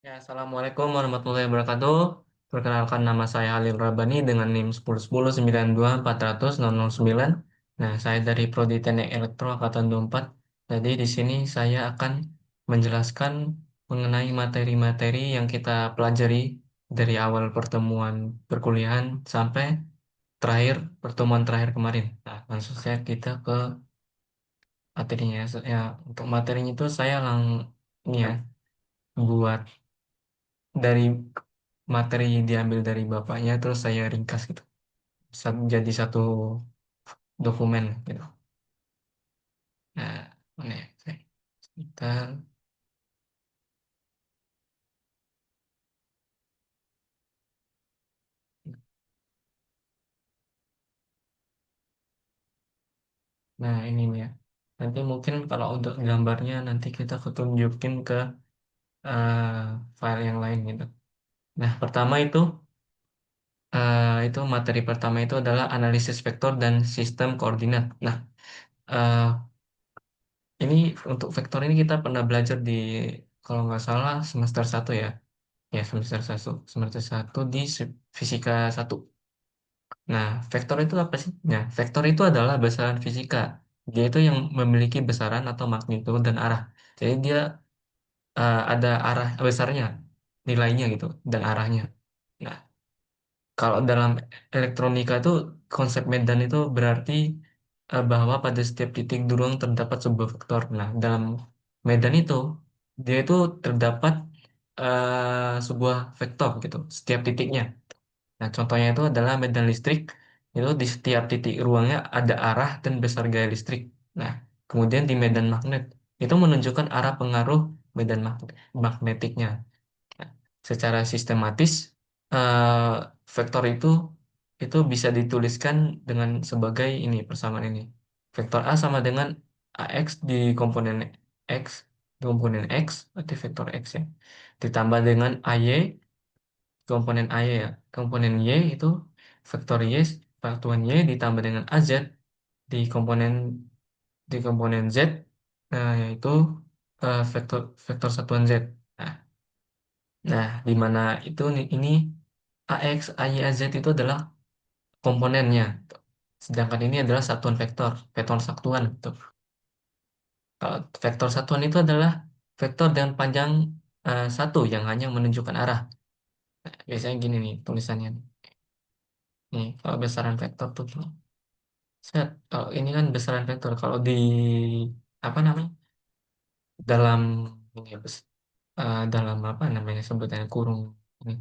Ya, Assalamualaikum warahmatullahi wabarakatuh. Perkenalkan nama saya Halil Rabani dengan NIM 10109240009. Nah, saya dari Prodi Teknik Elektro Angkatan 24. Jadi di sini saya akan menjelaskan mengenai materi-materi yang kita pelajari dari awal pertemuan perkuliahan sampai pertemuan terakhir kemarin. Nah, langsung saja kita ke materinya. Ya, untuk materinya itu saya ini ya buat dari materi yang diambil dari bapaknya terus saya ringkas gitu jadi satu dokumen gitu. Nah, mana ya? Sebentar. Nah, ini nih ya. Nanti mungkin kalau untuk gambarnya nanti kita tunjukin ke eh, file yang lain gitu. Nah, pertama itu materi pertama itu adalah analisis vektor dan sistem koordinat. Nah, eh, ini untuk vektor ini kita pernah belajar di kalau nggak salah semester satu ya. Ya, semester satu di fisika satu. Nah, vektor itu apa sih? Nah, vektor itu adalah besaran fisika. Dia itu yang memiliki besaran atau magnitudo dan arah. Jadi dia ada arah besarnya, nilainya gitu, dan arahnya. Nah, kalau dalam elektronika itu konsep medan itu berarti bahwa pada setiap titik di ruang terdapat sebuah vektor. Nah, dalam medan itu dia itu terdapat sebuah vektor gitu, setiap titiknya. Nah, contohnya itu adalah medan listrik. Itu di setiap titik ruangnya ada arah dan besar gaya listrik. Nah, kemudian di medan magnet itu menunjukkan arah pengaruh magnetiknya. Nah, secara sistematis, eh, vektor itu bisa dituliskan dengan sebagai ini persamaan ini. Vektor A sama dengan AX di komponen X, berarti vektor X ya. Ditambah dengan AY komponen AY ya. Komponen Y itu vektor Y, satuan Y ditambah dengan AZ di komponen Z, yaitu vektor vektor satuan Z. Nah, di mana ini AX, AY, AZ itu adalah komponennya. Sedangkan ini adalah satuan vektor, vektor satuan. Gitu. Kalau vektor satuan itu adalah vektor dengan panjang satu yang hanya menunjukkan arah. Nah, biasanya gini nih tulisannya. Nih, kalau besaran vektor tuh gini. Set, kalau ini kan besaran vektor. Kalau di apa namanya? Dalam ini ya, dalam apa namanya sebutannya kurung ini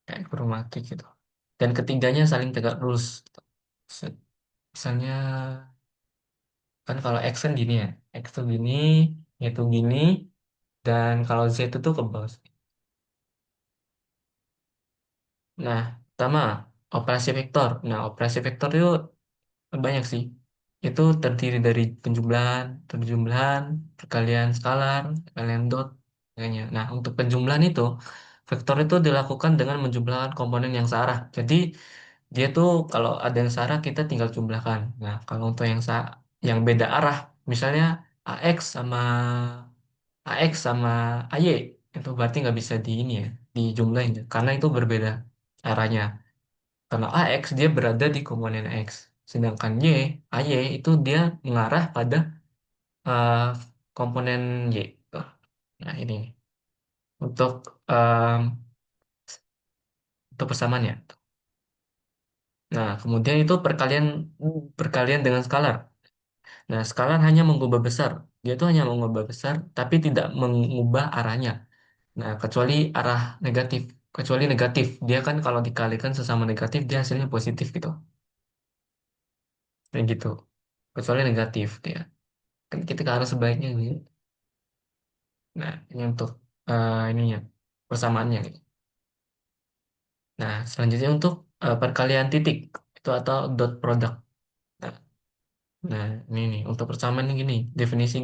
kayak kurung matrik gitu. Dan ketiganya saling tegak lurus. Set. Misalnya kan kalau X kan gini ya. X tuh gini, Y itu gini, dan kalau Z itu ke bawah. Nah, pertama operasi vektor. Nah, operasi vektor itu banyak sih. Itu terdiri dari penjumlahan, perkalian skalar, perkalian dot, kayaknya. Nah, untuk penjumlahan itu, vektor itu dilakukan dengan menjumlahkan komponen yang searah. Jadi, dia tuh kalau ada yang searah, kita tinggal jumlahkan. Nah, kalau untuk yang beda arah, misalnya AX sama AY, itu berarti nggak bisa di ini ya, dijumlahin ya, karena itu berbeda arahnya. Karena AX dia berada di komponen X, sedangkan AY itu dia mengarah pada eh, komponen Y. Tuh. Nah ini untuk em, untuk persamaannya. Nah kemudian itu perkalian perkalian dengan skalar. Nah skalar hanya mengubah besar, dia itu hanya mengubah besar, tapi tidak mengubah arahnya. Nah kecuali arah negatif, kecuali negatif, dia kan kalau dikalikan sesama negatif dia hasilnya positif gitu, kayak gitu. Kecuali negatif dia. Kan kita ke arah sebaliknya gitu. Nah, ini untuk ininya persamaannya gitu. Nah, selanjutnya untuk perkalian titik itu atau dot product. Nah, ini nih untuk persamaan ini gini, definisi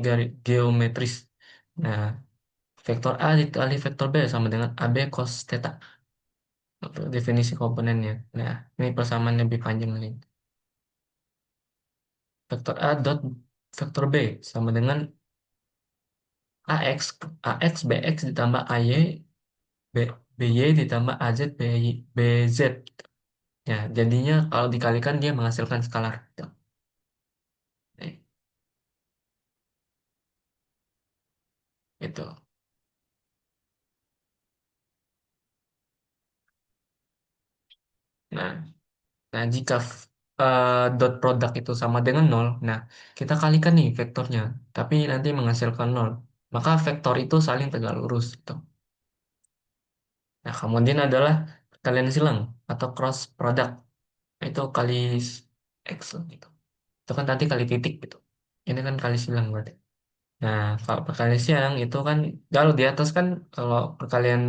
geometris. Nah, vektor A dikali vektor B sama dengan AB cos theta untuk definisi komponennya. Nah, ini persamaan lebih panjang lagi. Vektor A dot vektor B sama dengan AX AX BX ditambah AY B, BY ditambah AZ BZ. Ya, jadinya kalau dikalikan dia menghasilkan skalar. Gitu. Eh, Gitu. Nah, nah jika dot produk itu sama dengan nol, nah kita kalikan nih vektornya, tapi nanti menghasilkan nol. Maka vektor itu saling tegak lurus. Gitu. Nah, kemudian adalah perkalian silang atau cross product. Itu kali X gitu. Itu kan nanti kali titik gitu. Ini kan kali silang berarti. Nah, kalau perkalian silang itu kan kalau di atas kan kalau perkalian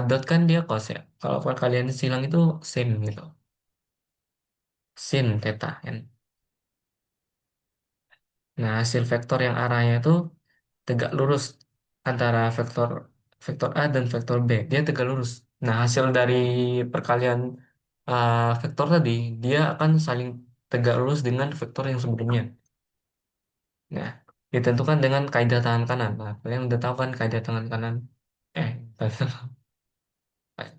dot kan dia cos ya. Kalau perkalian silang itu sin gitu. Sin theta kan. Nah, hasil vektor yang arahnya itu tegak lurus antara vektor vektor A dan vektor B. Dia tegak lurus. Nah, hasil dari perkalian vektor tadi dia akan saling tegak lurus dengan vektor yang sebelumnya. Nah, ditentukan dengan kaidah tangan kanan. Nah, kalian udah tahu kan kaidah tangan kanan? Eh,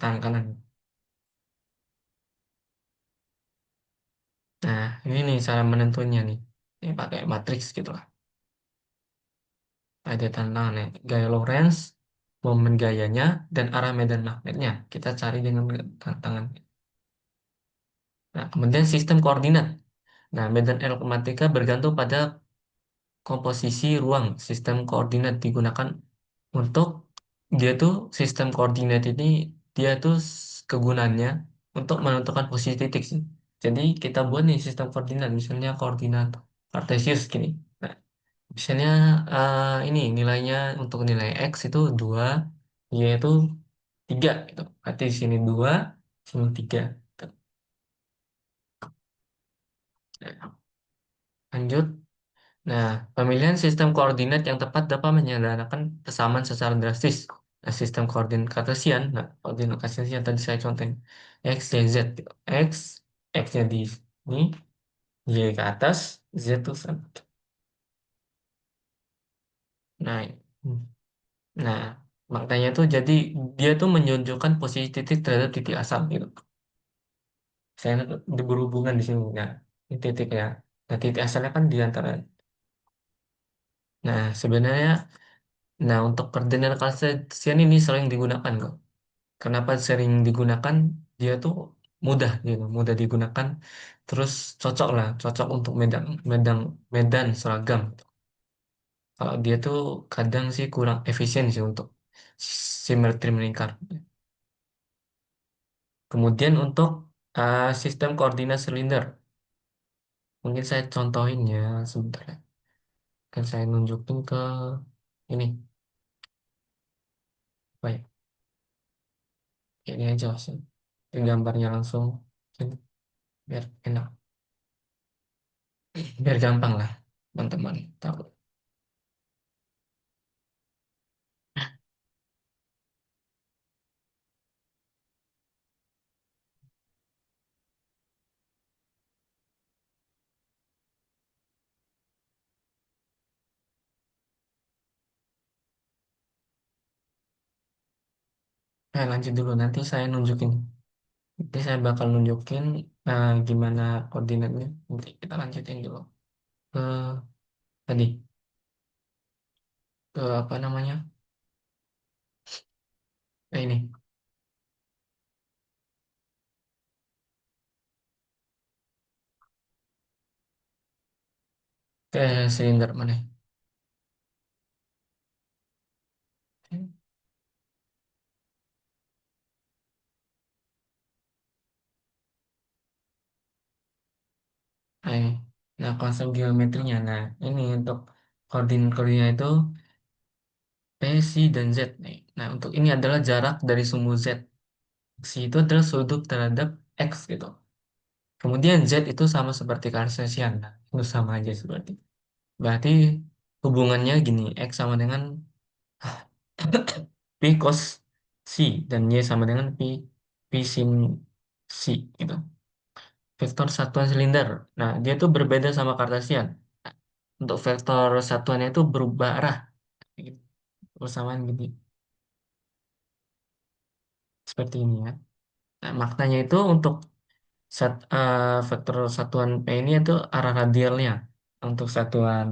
tangan kanan. Nah, ini nih cara menentunya nih. Ini pakai matriks gitu lah. Kaidah tangan tangan ya. Gaya Lorentz, momen gayanya, dan arah medan magnetnya. Kita cari dengan tangan. Nah, kemudian sistem koordinat. Nah, medan aritmatika bergantung pada komposisi ruang. Sistem koordinat digunakan untuk dia tuh sistem koordinat ini dia tuh kegunaannya untuk menentukan posisi titik sih. Jadi kita buat nih sistem koordinat, misalnya koordinat Kartesius gini. Nah, misalnya ini nilainya untuk nilai X itu 2, Y itu 3 gitu. Berarti di sini 2, sini 3. Nah, lanjut. Nah, pemilihan sistem koordinat yang tepat dapat menyederhanakan persamaan secara drastis. Nah, sistem koordinat Kartesian, nah, koordinat Kartesian tadi saya contohin, X, Y, Z. Gitu. X-nya di sini, Y ke atas, Z tuh sama. Nah, hmm. nah, maknanya tuh jadi dia tuh menunjukkan posisi titik terhadap titik asal gitu. Saya berhubungan di sini, nah, ini titiknya. Nah, titik asalnya kan di antara. Nah, sebenarnya, nah untuk koordinat Kartesian ini sering digunakan kok. Kenapa sering digunakan? Dia tuh mudah gitu, mudah digunakan. Terus cocok lah, cocok untuk medan medan medan seragam. Kalau dia tuh kadang sih kurang efisien sih untuk simetri melingkar. Kemudian untuk sistem koordinat silinder, mungkin saya contohin ya sebentar ya. Kan saya nunjukin ke ini, baik, ini aja sih. Ini gambarnya langsung, ini, biar enak, biar gampang lah, teman-teman. Tahu. Lanjut dulu, nanti saya nunjukin. Nanti saya bakal nunjukin gimana koordinatnya. Nanti kita lanjutin dulu ke tadi, ke apa namanya? Ini, ke silinder mana? Ini. Nah, konsep geometrinya. Nah, ini untuk koordinat-koordinat itu P, C, dan Z nih. Nah, untuk ini adalah jarak dari sumbu Z. C itu adalah sudut terhadap X gitu. Kemudian Z itu sama seperti Cartesian. Nah, itu sama aja seperti. Berarti hubungannya gini, X sama dengan P cos C dan Y sama dengan P sin C gitu. Vektor satuan silinder. Nah, dia tuh berbeda sama Cartesian. Nah, untuk vektor satuannya itu berubah arah. Gitu. Persamaan gitu. seperti ini ya. Nah, maknanya itu untuk vektor satuan P ini itu arah radialnya. Untuk satuan,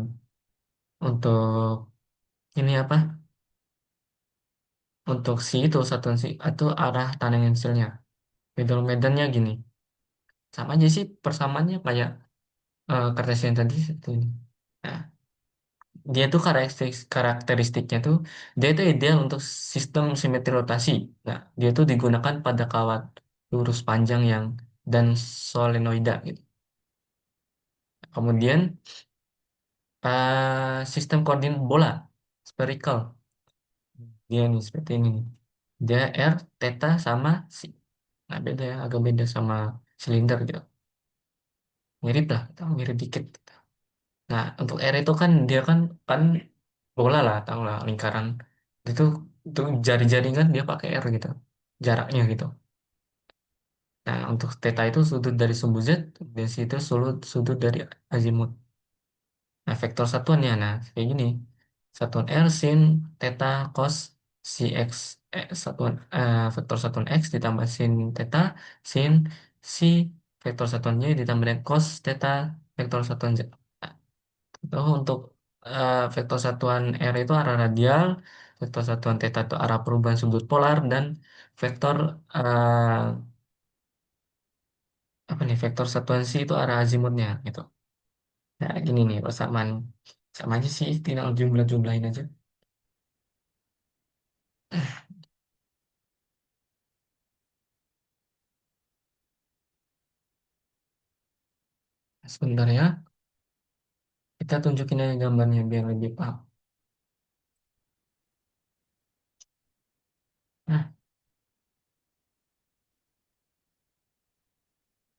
untuk ini apa? Untuk si itu, satuan si itu arah tangensialnya. Medannya gini. Sama aja sih persamaannya kayak Cartesian tadi seperti ini. Nah, dia tuh karakteristiknya tuh dia itu ideal untuk sistem simetri rotasi. Nah, dia tuh digunakan pada kawat lurus panjang yang dan solenoida gitu. Kemudian sistem koordinat bola spherical. Dia nih seperti ini nih. Dia R, theta sama si. Nah, beda ya, agak beda sama silinder gitu. Mirip lah, kita mirip dikit. Nah, untuk R itu kan dia kan bola lah, tahu lah lingkaran. Itu itu jari-jari kan dia pakai R gitu. Jaraknya gitu. Nah, untuk theta itu sudut dari sumbu Z, dan si itu sudut dari azimut. Nah, vektor satuannya, nah kayak gini. Satuan R sin theta cos si X, vektor satuan X ditambah sin theta sin si vektor satuan Y ditambah dengan cos theta vektor satuan Z. Nah, itu untuk vektor satuan R itu arah radial, vektor satuan theta itu arah perubahan sudut polar, dan vektor eh, apa nih, vektor satuan C itu arah azimutnya gitu. Nah, gini nih persamaan. Sama aja sih, tinggal jumlah-jumlahin aja. Sebentar ya, kita tunjukin aja gambarnya biar lebih paham. Nah,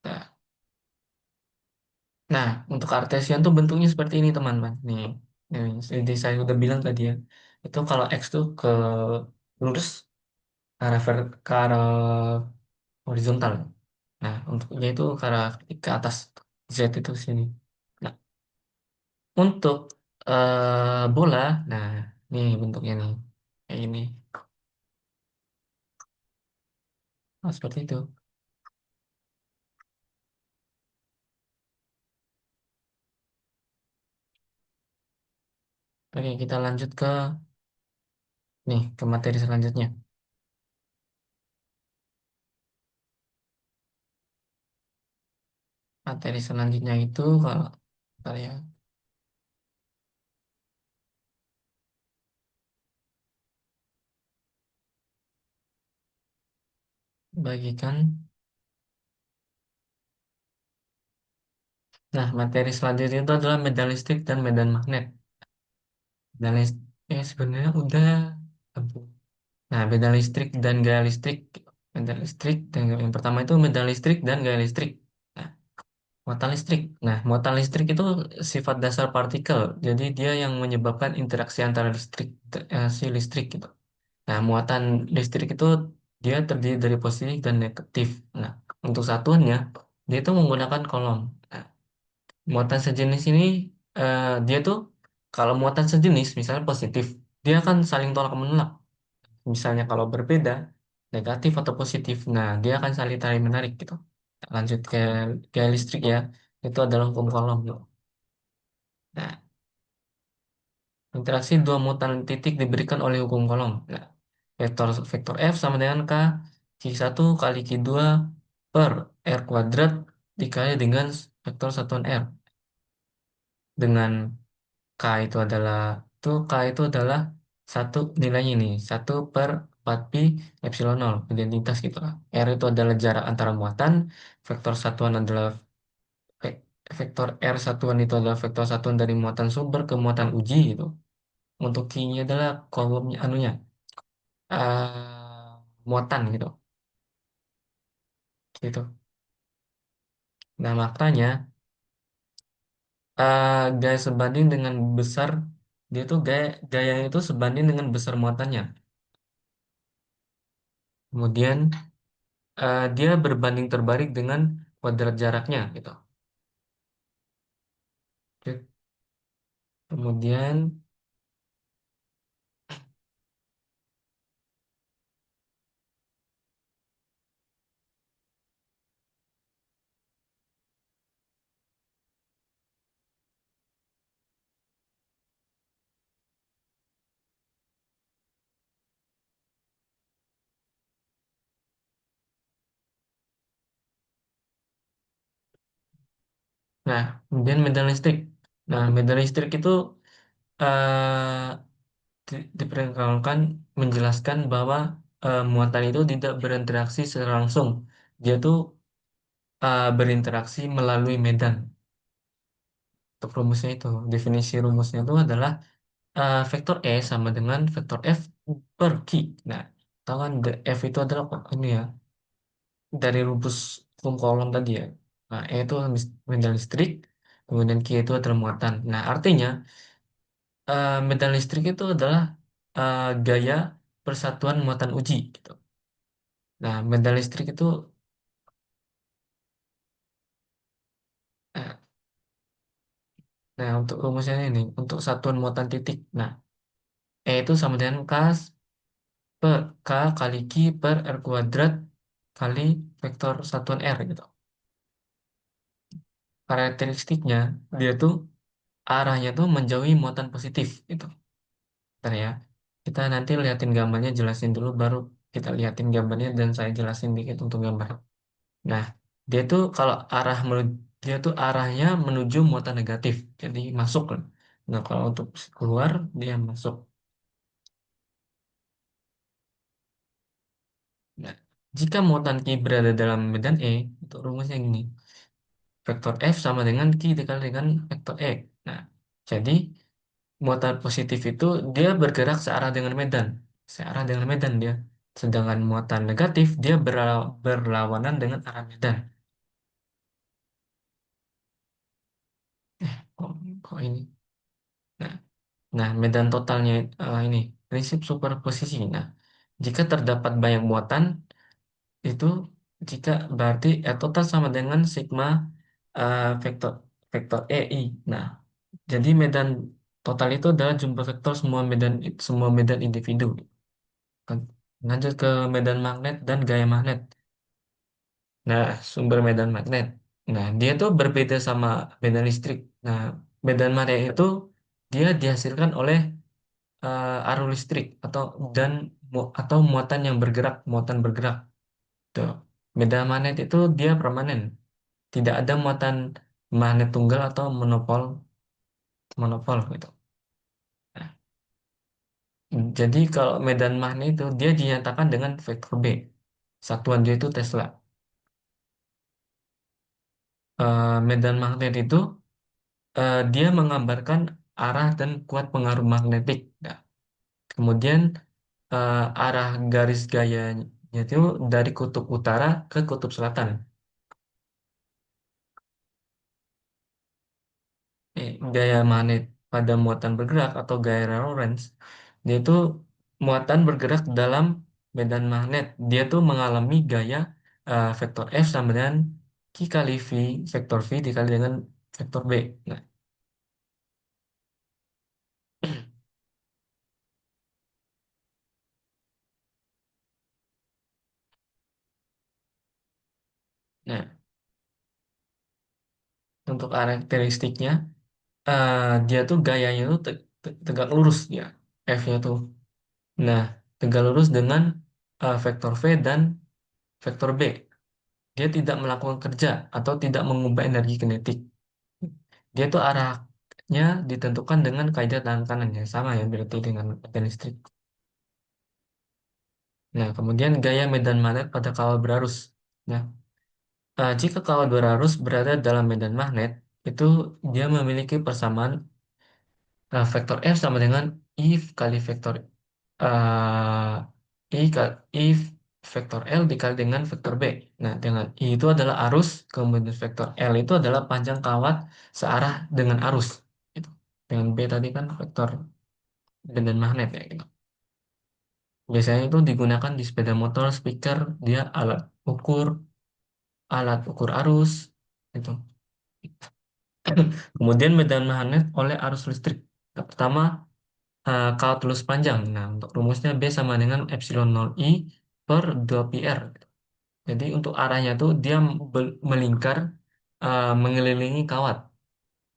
nah, nah, untuk Cartesian tuh bentuknya seperti ini teman-teman. Nih, seperti saya udah bilang tadi ya. Itu kalau X tuh ke lurus, ke arah horizontal. Nah, untuknya itu ke arah ke atas. Z itu sini. Nah, untuk bola, nah, nih bentuknya nih. Kayak ini. Nah, seperti itu. Oke, kita lanjut ke ke materi selanjutnya. Materi selanjutnya itu kalau bentar ya, bagikan. Nah, materi selanjutnya itu adalah medan listrik dan medan magnet. Medan listrik, sebenarnya udah. Nah, medan listrik dan gaya listrik. Medan listrik dan yang pertama itu medan listrik dan gaya listrik. Nah, muatan listrik. Nah, muatan listrik itu sifat dasar partikel. Jadi dia yang menyebabkan interaksi antara si listrik gitu. Nah, muatan listrik itu dia terdiri dari positif dan negatif. Nah, untuk satuannya dia itu menggunakan kolom. Nah, muatan sejenis ini dia tuh kalau muatan sejenis misalnya positif, dia akan saling tolak menolak. Misalnya kalau berbeda negatif atau positif, nah dia akan saling tarik menarik gitu. Lanjut ke listrik ya, itu adalah hukum kolom. Nah, interaksi dua muatan titik diberikan oleh hukum kolom. Nah, vektor vektor F sama dengan K Q1 kali Q2 per R kuadrat dikali dengan vektor satuan R. Dengan K itu adalah satu nilainya ini, 1/4 pi epsilon nol, identitas gitu lah. R itu adalah jarak antara muatan, vektor satuan adalah ve- vektor R satuan itu adalah vektor satuan dari muatan sumber ke muatan uji gitu. Untuk Q-nya adalah kolomnya anunya, muatan gitu. Gitu. Nah, makanya gaya sebanding dengan besar, dia tuh gaya itu sebanding dengan besar muatannya. Kemudian dia berbanding terbalik dengan kuadrat jaraknya gitu. Oke. Kemudian Nah, kemudian medan listrik. Nah, medan listrik itu diperkenalkan menjelaskan bahwa muatan itu tidak berinteraksi secara langsung. Dia tuh berinteraksi melalui medan. Untuk rumusnya itu, definisi rumusnya itu adalah vektor E sama dengan vektor F per Q. Nah, tahu kan F itu adalah ini ya, dari rumus hukum kolom tadi ya. Nah, E itu medan listrik, kemudian Q itu adalah muatan. Nah, artinya medan listrik itu adalah gaya persatuan muatan uji gitu. Nah, medan listrik itu eh, nah untuk rumusnya ini untuk satuan muatan titik. Nah, E itu sama dengan per K kali Q per R kuadrat kali vektor satuan R gitu. Karakteristiknya dia tuh arahnya tuh menjauhi muatan positif gitu. Bentar ya. Kita nanti liatin gambarnya, jelasin dulu baru kita liatin gambarnya dan saya jelasin dikit untuk gambar. Nah, dia tuh kalau dia tuh arahnya menuju muatan negatif. Jadi masuk lah. Nah, kalau untuk keluar dia masuk. Nah, jika muatan Q berada dalam medan E, untuk rumusnya gini. Vektor F sama dengan Q dikali dengan vektor E. Nah, jadi muatan positif itu dia bergerak searah dengan medan. Searah dengan medan dia. Sedangkan muatan negatif dia berlawanan dengan arah medan. Kok, kok ini? Nah, nah, medan totalnya ini prinsip superposisi. Nah, jika terdapat banyak muatan itu jika berarti total sama dengan sigma vektor vektor EI. Nah, jadi medan total itu adalah jumlah vektor semua medan individu. Kan. Lanjut ke medan magnet dan gaya magnet. Nah, sumber medan magnet. Nah, dia tuh berbeda sama medan listrik. Nah, medan magnet itu dia dihasilkan oleh arus listrik atau muatan bergerak. Tuh. Medan magnet itu dia permanen. Tidak ada muatan magnet tunggal atau monopol monopol gitu. Nah, jadi kalau medan magnet itu dia dinyatakan dengan vektor B. Satuan dia itu Tesla. Medan magnet itu dia menggambarkan arah dan kuat pengaruh magnetik. Nah, kemudian arah garis gayanya itu dari kutub utara ke kutub selatan. Gaya magnet pada muatan bergerak atau gaya Lorentz, dia itu muatan bergerak dalam medan magnet. Dia tuh mengalami gaya vektor F sama dengan Q kali V, vektor V dikali dengan vektor B. Nah, nah untuk karakteristiknya, dia tuh gayanya tuh tegak lurus ya, F-nya tuh. Nah, tegak lurus dengan vektor V dan vektor B. Dia tidak melakukan kerja atau tidak mengubah energi kinetik. Dia tuh arahnya ditentukan dengan kaidah tangan kanan ya, sama ya berarti dengan medan listrik. Nah, kemudian gaya medan magnet pada kawal berarus. Nah, jika kawal berarus berada dalam medan magnet, itu dia memiliki persamaan vektor F sama dengan I kali vektor I vektor L dikali dengan vektor B. Nah, dengan I itu adalah arus, kemudian vektor L itu adalah panjang kawat searah dengan arus. Gitu. Dengan B tadi kan vektor dan magnet ya gitu. Biasanya itu digunakan di sepeda motor, speaker, dia alat ukur arus itu. Kemudian medan magnet oleh arus listrik. Yang pertama, kalkulus panjang. Nah, untuk rumusnya B sama dengan epsilon 0 I per 2 pi R. Jadi untuk arahnya tuh dia melingkar mengelilingi kawat.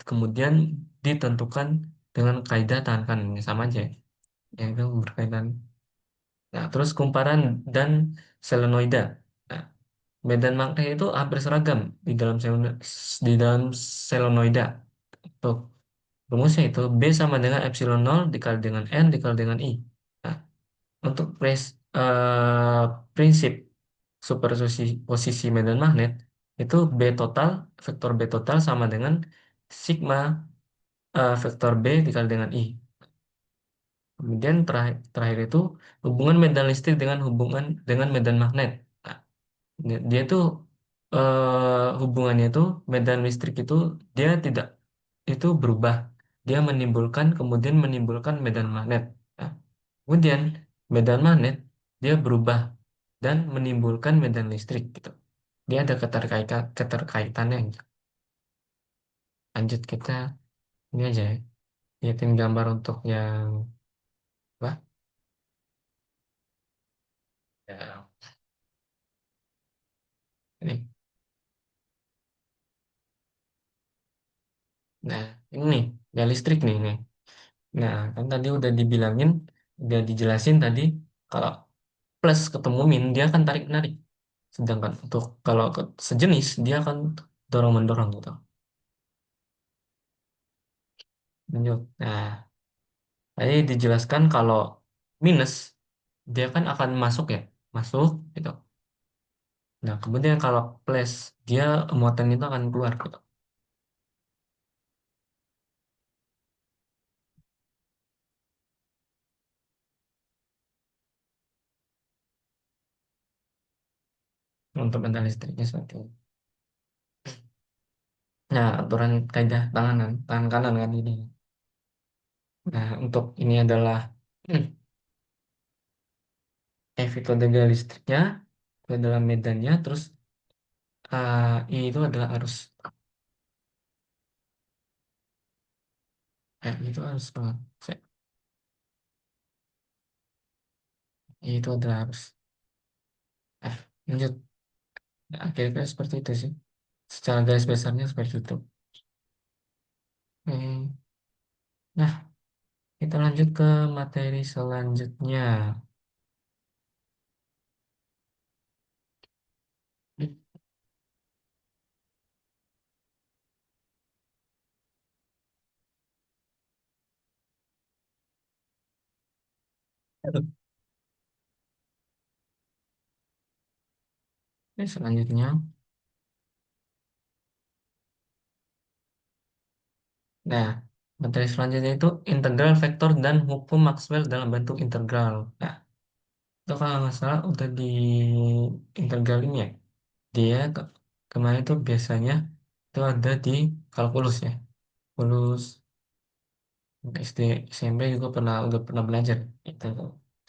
Kemudian ditentukan dengan kaidah tangan kanan. Ini sama aja ya. Yaitu berkaitan. Nah, terus kumparan dan solenoida. Nah, medan magnet itu hampir seragam di dalam di dalam selenoida. Tuh, rumusnya itu B sama dengan epsilon nol dikali dengan N dikali dengan I. Nah, untuk prinsip superposisi posisi medan magnet itu B total, vektor B total sama dengan sigma vektor B dikali dengan I. Kemudian terakhir itu hubungan medan listrik dengan hubungan dengan medan magnet. Nah, dia tuh hubungannya itu medan listrik itu dia tidak itu berubah. Dia kemudian menimbulkan medan magnet. Nah, kemudian medan magnet dia berubah dan menimbulkan medan listrik gitu. Dia ada keterkaitannya gitu. Lanjut kita ini aja ya. Lihatin gambar untuk yang apa? Ya, ini. Nah, ini nih, ya listrik nih. Nah, kan tadi udah dijelasin tadi kalau plus ketemu min dia akan tarik menarik. Sedangkan untuk kalau sejenis dia akan dorong mendorong gitu. Lanjut. Nah, tadi dijelaskan kalau minus dia kan akan masuk ya, masuk gitu. Nah, kemudian kalau plus dia muatan itu akan keluar gitu untuk medan listriknya seperti itu. Nah, aturan kaidah tangan kanan kan ini. Nah, untuk ini adalah F itu adalah listriknya, itu adalah medannya, terus I itu adalah arus. I itu arus banget. I itu adalah arus. F. Lanjut. Nah, kira-kira seperti itu sih. Secara garis besarnya seperti itu. Hmm. Nah, kita lanjut ke materi selanjutnya. Selanjutnya. Nah, materi selanjutnya itu integral vektor dan hukum Maxwell dalam bentuk integral. Nah, itu kalau nggak salah udah di integral ini ya. Dia kemarin itu biasanya itu ada di kalkulus ya. Kalkulus SD, SMP juga udah pernah belajar itu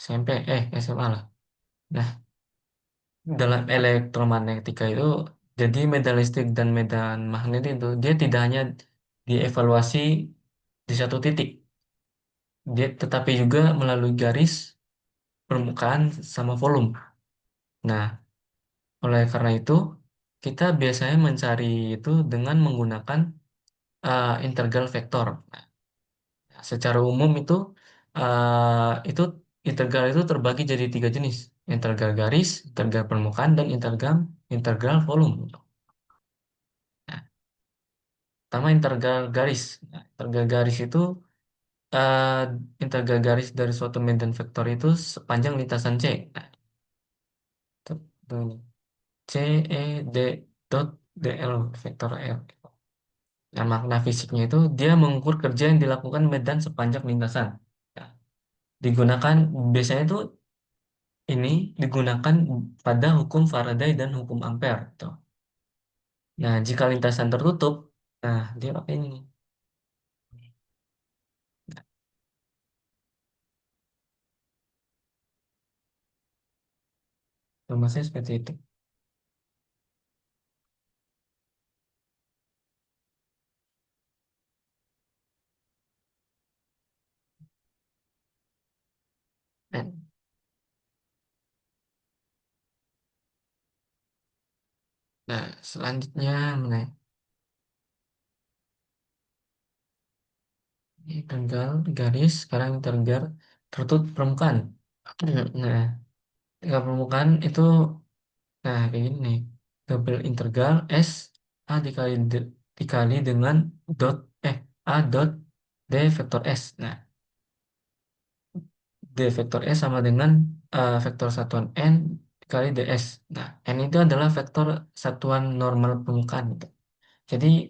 SMP SMA lah. Nah, dalam elektromagnetika itu jadi medan listrik dan medan magnet itu dia tidak hanya dievaluasi di satu titik, dia tetapi juga melalui garis permukaan sama volume. Nah, oleh karena itu kita biasanya mencari itu dengan menggunakan integral vektor. Nah, secara umum itu integral itu terbagi jadi tiga jenis: integral garis, integral permukaan, dan integral integral volume. Nah, pertama integral garis. Nah, integral garis itu eh, integral garis dari suatu medan vektor itu sepanjang lintasan C. Nah, itu ini. C E D dot dl vektor L. Nah, makna fisiknya itu dia mengukur kerja yang dilakukan medan sepanjang lintasan. Nah, digunakan biasanya itu ini digunakan pada hukum Faraday dan hukum Ampere gitu. Nah, jika lintasan tertutup, nah dia pakai ini nih. Rumusnya seperti itu. Nah, selanjutnya mengenai ini tanggal garis, sekarang tanggal tertutup permukaan. Nah, tanggal permukaan itu, nah kayak gini nih. double integral S A dikali dengan dot A dot D vektor S. Nah, D vektor S sama dengan vektor satuan N dikali ds. Nah, N itu adalah vektor satuan normal permukaan gitu. Jadi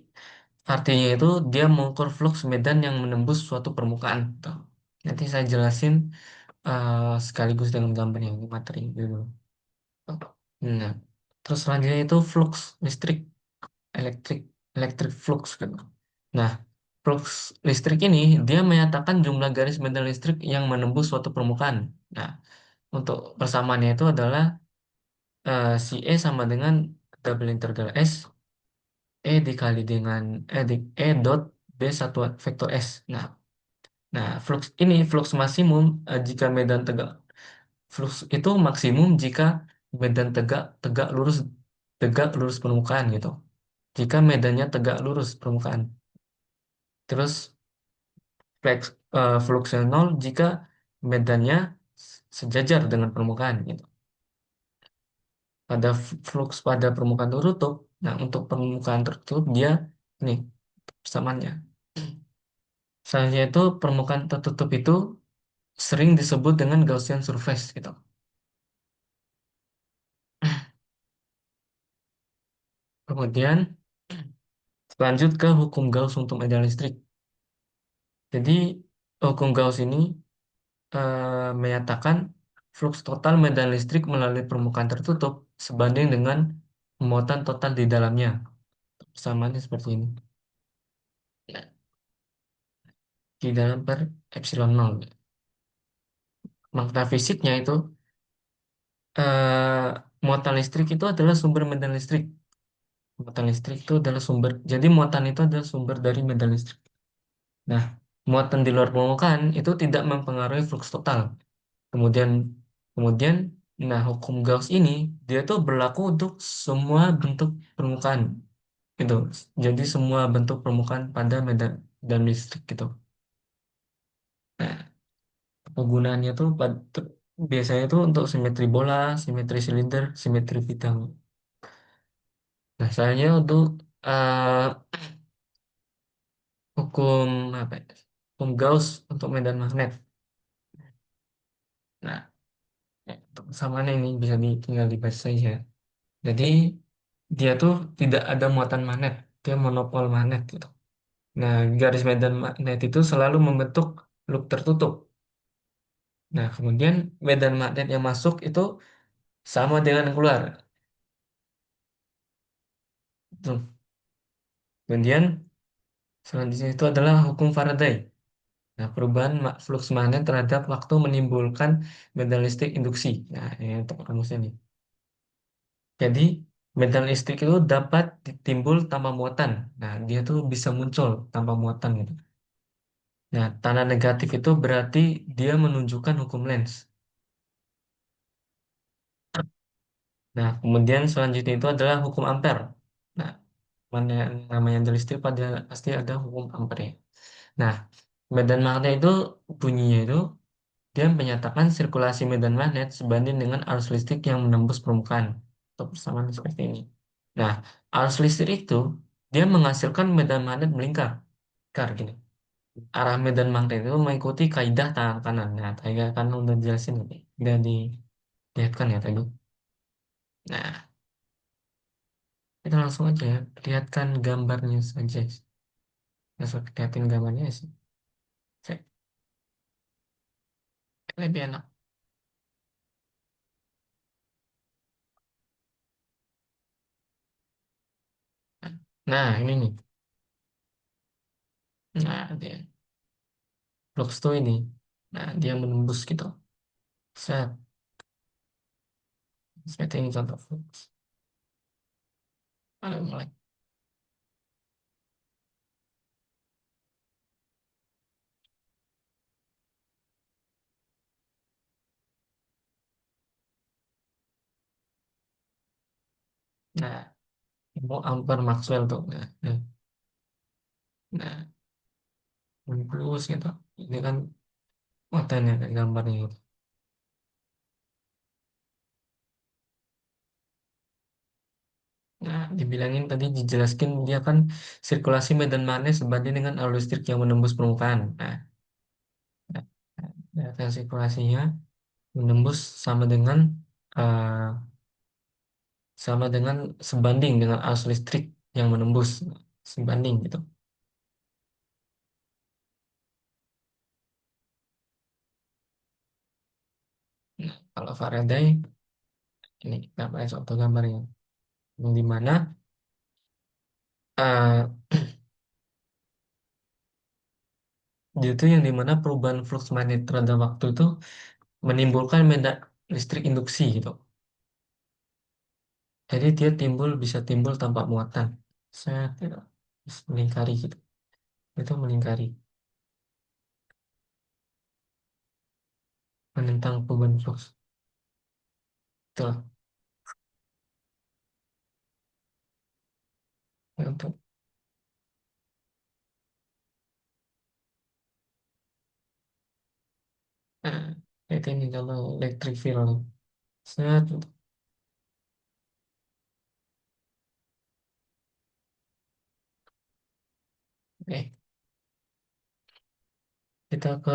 artinya itu dia mengukur flux medan yang menembus suatu permukaan gitu. Nanti saya jelasin sekaligus dengan gambar yang di materi dulu. Nah, terus selanjutnya itu flux listrik, elektrik, elektrik flux gitu. Nah, flux listrik ini dia menyatakan jumlah garis medan listrik yang menembus suatu permukaan. Nah, untuk persamaannya itu adalah si E sama dengan double integral S E dikali dengan E dot B satuan vektor S. Nah, flux maksimum jika medan tegak. Flux itu maksimum jika medan tegak lurus permukaan gitu. Jika medannya tegak lurus permukaan. Terus fluxnya nol jika medannya sejajar dengan permukaan gitu. Pada flux pada permukaan tertutup. Nah, untuk permukaan tertutup dia nih persamaannya. Selanjutnya itu permukaan tertutup itu sering disebut dengan Gaussian surface gitu. Kemudian lanjut ke hukum Gauss untuk medan listrik. Jadi hukum Gauss ini menyatakan flux total medan listrik melalui permukaan tertutup sebanding dengan muatan total di dalamnya. Persamaannya seperti ini. Nah, di dalam per epsilon nol. Makna fisiknya itu muatan listrik itu adalah sumber medan listrik. Muatan listrik itu adalah sumber. Jadi muatan itu adalah sumber dari medan listrik. Nah, muatan di luar permukaan itu tidak mempengaruhi flux total. Kemudian, kemudian, nah hukum Gauss ini dia tuh berlaku untuk semua bentuk permukaan gitu. Jadi semua bentuk permukaan pada medan dan listrik gitu. Nah, penggunaannya tuh biasanya tuh untuk simetri bola, simetri silinder, simetri bidang. Nah, soalnya untuk eh, hukum apa ya? Hukum Gauss untuk medan magnet. Nah, untuk kesamaannya ini bisa tinggal dibaca saja. Jadi dia tuh tidak ada muatan magnet, dia monopol magnet gitu. Nah, garis medan magnet itu selalu membentuk loop tertutup. Nah, kemudian medan magnet yang masuk itu sama dengan yang keluar. Tuh. Kemudian selanjutnya itu adalah hukum Faraday. Nah, perubahan flux magnet terhadap waktu menimbulkan medan listrik induksi. Nah, ini untuk rumusnya nih. Jadi, medan listrik itu dapat ditimbul tanpa muatan. Nah, dia tuh bisa muncul tanpa muatan gitu. Nah, tanda negatif itu berarti dia menunjukkan hukum Lenz. Nah, kemudian selanjutnya itu adalah hukum Ampere. Nah, mana yang namanya dari listrik pada pasti ada hukum Ampere. Nah, medan magnet itu bunyinya itu dia menyatakan sirkulasi medan magnet sebanding dengan arus listrik yang menembus permukaan. Atau persamaan seperti ini. Nah, arus listrik itu dia menghasilkan medan magnet melingkar. Melingkar gini. Arah medan magnet itu mengikuti kaidah tangan kanan. Nah, kaidah kanan udah dijelasin tadi. Udah dilihatkan ya tadi. Nah, kita langsung aja ya, lihatkan gambarnya saja. Langsung lihatin gambarnya sih. Oke, lebih enak. Nah, ini nih. Nah, dia. Flux tuh ini. Nah, dia menembus gitu. Set. Seperti ini contoh flux. Aduh, mulai. Nah, mau ampere Maxwell tuh. Nah, menembus gitu. Ini kan muatannya kayak gambarnya gitu. Nah, dibilangin tadi dijelaskan dia kan sirkulasi medan magnet sebanding dengan arus listrik yang menembus permukaan. Nah, data sirkulasinya menembus sama dengan eh, sebanding dengan arus listrik yang menembus, sebanding gitu. Nah, kalau Faraday ini kita pakai contoh gambarnya, yang dimana eh itu yang dimana perubahan flux magnet terhadap waktu itu menimbulkan medan listrik induksi gitu. Jadi dia bisa timbul tanpa muatan. Saya tidak melingkari gitu. Itu melingkari menentang perubahan flux. Itulah. Ya, untuk eh, itu ini kalau electric field. Saya oke, kita ke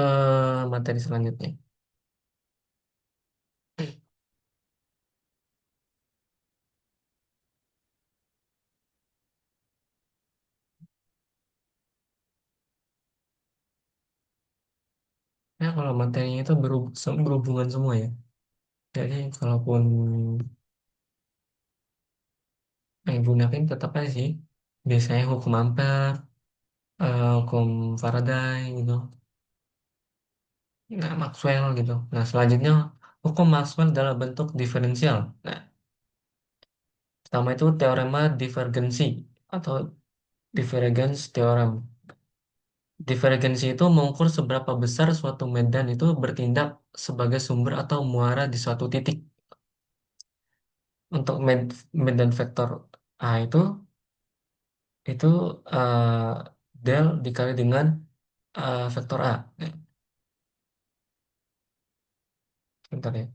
materi selanjutnya. Ya, kalau materinya itu berhubungan semua ya. Jadi kalaupun yang gunakan tetap aja sih. Biasanya hukum Ampere, hukum Faraday gitu. Nah, Maxwell gitu. Nah, selanjutnya hukum Maxwell dalam bentuk diferensial. Nah, pertama itu teorema divergensi atau divergence theorem. Divergensi itu mengukur seberapa besar suatu medan itu bertindak sebagai sumber atau muara di suatu titik. Untuk medan vektor A itu eh, del dikali dengan vektor A. Bentar ya.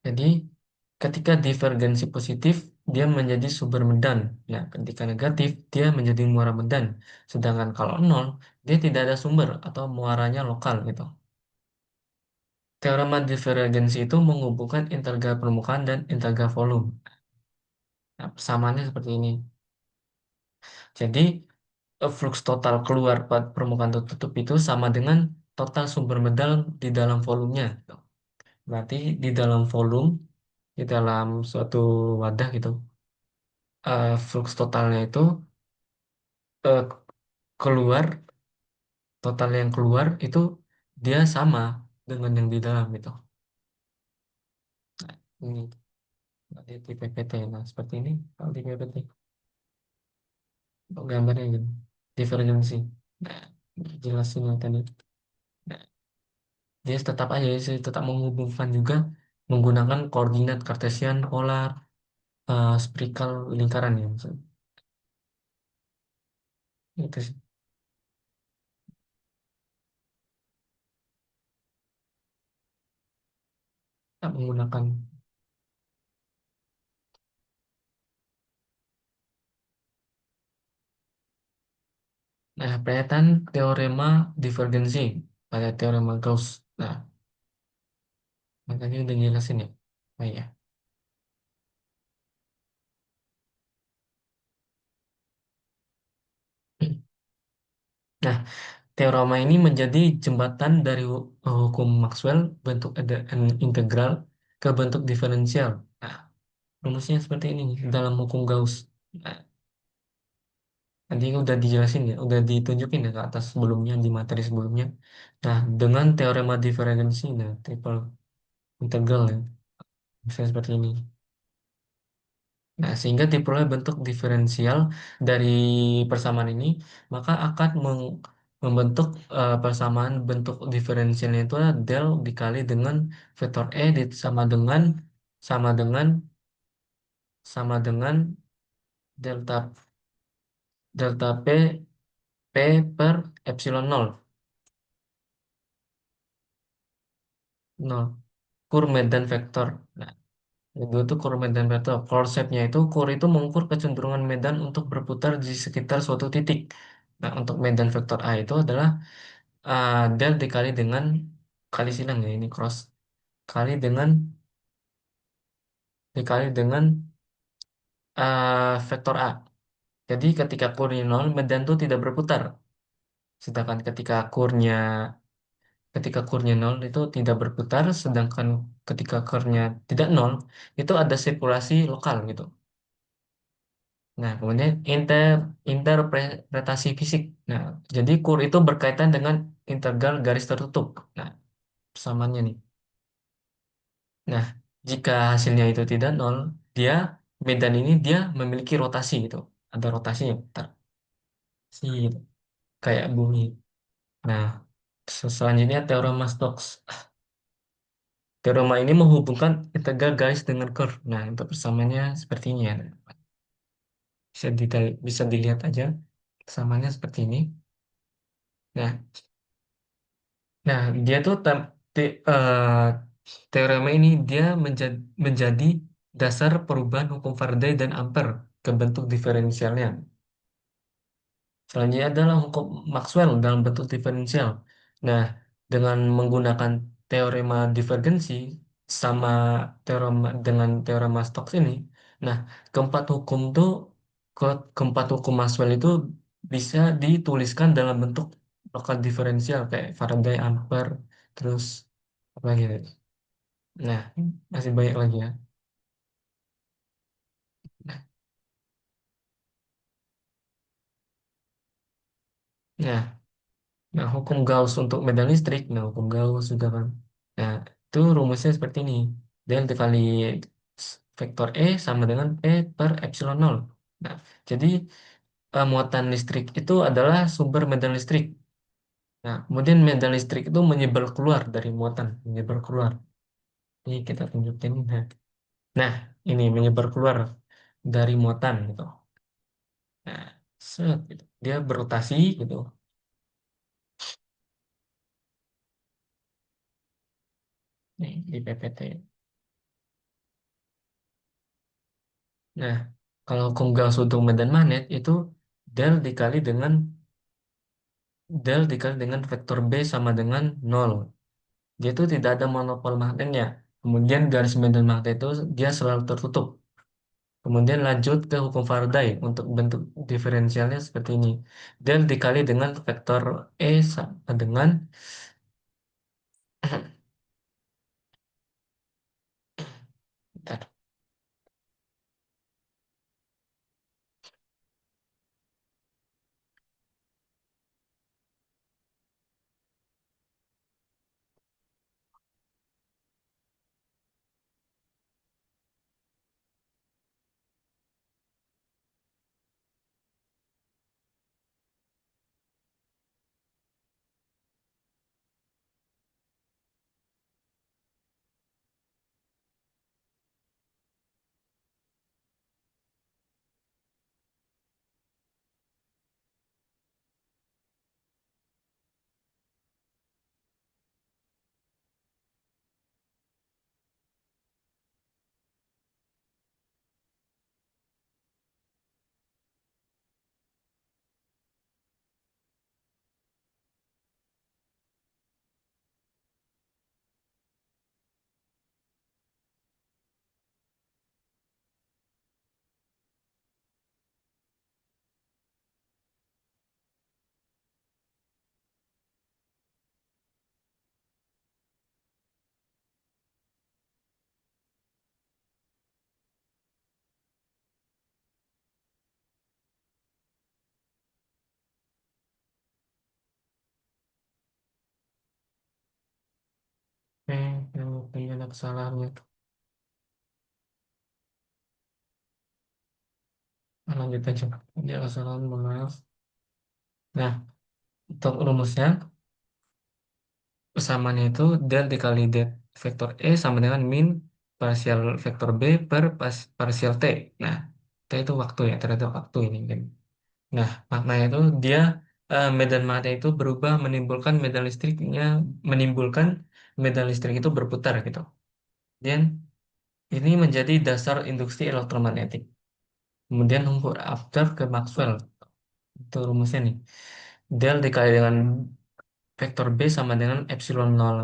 Jadi ketika divergensi positif dia menjadi sumber medan. Nah, ketika negatif dia menjadi muara medan. Sedangkan kalau nol dia tidak ada sumber atau muaranya lokal gitu. Teorema divergensi itu menghubungkan integral permukaan dan integral volume. Nah, persamaannya seperti ini. Jadi flux total keluar pada permukaan tertutup itu sama dengan total sumber medan di dalam volumenya, gitu. Berarti di dalam volume, di dalam suatu wadah gitu, flux totalnya itu eh, keluar, total yang keluar itu dia sama dengan yang di dalam gitu. Nah, ini di PPT. Nah, seperti ini kalau di PPT. Untuk gambarnya gitu. Divergensi. Nah, jelasin yang tadi. Nah, dia tetap aja sih, tetap menghubungkan juga menggunakan koordinat Kartesian, polar, spherical, lingkaran ya. Maksudnya. Itu sih. Tetap menggunakan. Nah, pernyataan teorema divergensi pada teorema Gauss. Nah, makanya udah jelasin ya. Oh iya. Nah, teorema ini menjadi jembatan dari hukum Maxwell bentuk ada integral ke bentuk diferensial. Nah, rumusnya seperti ini nih, dalam hukum Gauss. Nah, tadi udah dijelasin ya, udah ditunjukin ya ke atas sebelumnya di materi sebelumnya. Nah, dengan teorema diferensi, nah triple integral ya, bisa seperti ini. Nah, sehingga diperoleh bentuk diferensial dari persamaan ini, maka akan membentuk persamaan bentuk diferensialnya itu adalah del dikali dengan vektor sama dengan sama dengan delta delta p per epsilon nol kur medan vektor. Nah, itu kur medan vektor. Konsepnya itu kur itu mengukur kecenderungan medan untuk berputar di sekitar suatu titik. Nah, untuk medan vektor A itu adalah del kali silang ya ini cross kali dengan vektor A. Jadi ketika kurnya nol, medan itu tidak berputar. Sedangkan ketika kurnya nol itu tidak berputar, sedangkan ketika kurnya tidak nol itu ada sirkulasi lokal gitu. Nah, kemudian interpretasi fisik. Nah, jadi kur itu berkaitan dengan integral garis tertutup. Nah, persamaannya nih. Nah, jika hasilnya itu tidak nol, dia medan ini dia memiliki rotasi gitu. Ada rotasinya, bentar. Sih, gitu. Kayak bumi. Nah, selanjutnya teorema Stokes. Teorema ini menghubungkan integral garis dengan curve. Nah, untuk persamaannya seperti ini ya. Bisa dilihat aja persamaannya seperti ini. Nah, nah dia tuh teorema ini dia menjadi dasar perubahan hukum Faraday dan Ampere ke bentuk diferensialnya. Selanjutnya adalah hukum Maxwell dalam bentuk diferensial. Nah, dengan menggunakan teorema divergensi sama teorema Stokes ini, nah keempat hukum tuh keempat hukum Maxwell itu bisa dituliskan dalam bentuk lokal diferensial kayak Faraday, Ampere, terus apa lagi? Nah, masih banyak lagi ya. Nah, nah, nah, hukum Gauss untuk medan listrik. Nah, hukum Gauss juga kan. Nah, itu rumusnya seperti ini. Del dikali vektor E sama dengan P per epsilon nol. Nah, jadi muatan listrik itu adalah sumber medan listrik. Nah, kemudian medan listrik itu menyebar keluar dari muatan, menyebar keluar. Ini kita tunjukin. Nah, ini menyebar keluar dari muatan gitu. Nah, gitu. Dia berotasi gitu. Nih, di PPT. Nah, kalau hukum Gauss untuk medan magnet itu del dikali dengan vektor B sama dengan nol. Dia itu tidak ada monopol magnetnya. Kemudian garis medan magnet itu dia selalu tertutup. Kemudian lanjut ke hukum Faraday untuk bentuk diferensialnya seperti ini. Del dikali dengan vektor E sama dengan bentar. Yang punya kesalahannya. lanjut aja. Dia kesalahan, mohon maaf. Nah, untuk rumusnya, persamaannya itu del dikali det vektor E sama dengan min parsial vektor B per parsial T. Nah, T itu waktu ya, ternyata waktu ini kan. Nah, maknanya itu dia medan magnet itu berubah menimbulkan medan listrik itu berputar gitu. Dan ini menjadi dasar induksi elektromagnetik. Kemudian huruf after ke Maxwell. Itu rumusnya nih. Del dikali dengan vektor B sama dengan epsilon nol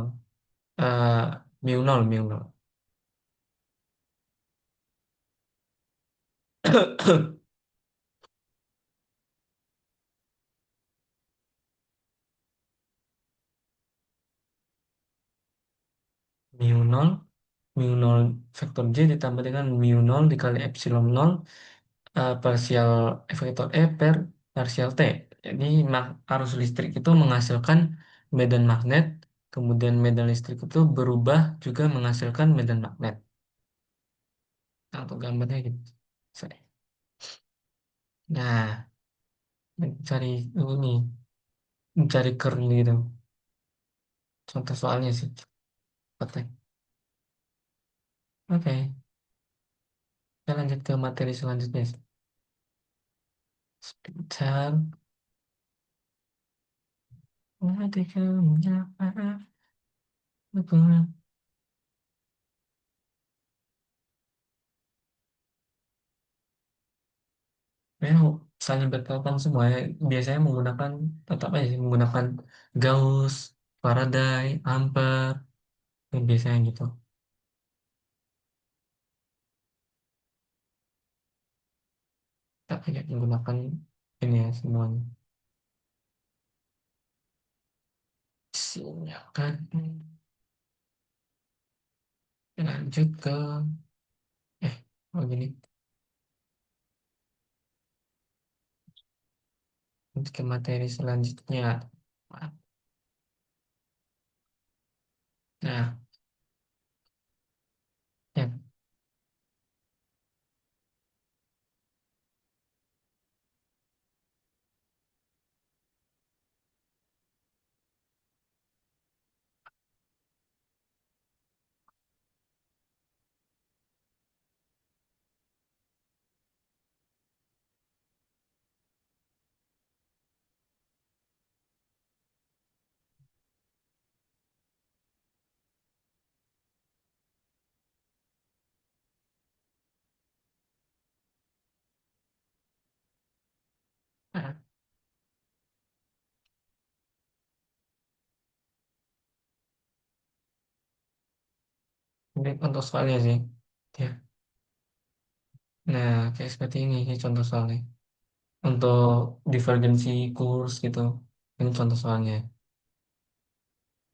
eh mu nol. Mu nol, mu nol vektor J ditambah dengan mu nol dikali epsilon nol parsial vektor E per parsial T. Jadi arus listrik itu menghasilkan medan magnet, kemudian medan listrik itu berubah juga menghasilkan medan magnet. Nah, untuk gambarnya gitu. Nah, mencari ini, mencari kern gitu. Contoh soalnya sih. Oke, oke. Kita lanjut ke materi selanjutnya. Sebentar. Ketika menyapa aku. Memang saling berkaitan semua ya. Biasanya menggunakan tetap aja sih, menggunakan Gauss, Faraday, Ampere, yang biasanya gitu. Tapi nggak menggunakan ini ya semuanya. Silakan lanjut ke eh oh gini, lanjut ke materi selanjutnya. Nah, ya, nah, ini contoh soalnya sih. Ya. Nah, kayak seperti ini sih contoh soalnya. Untuk divergensi kurs gitu. Ini contoh soalnya.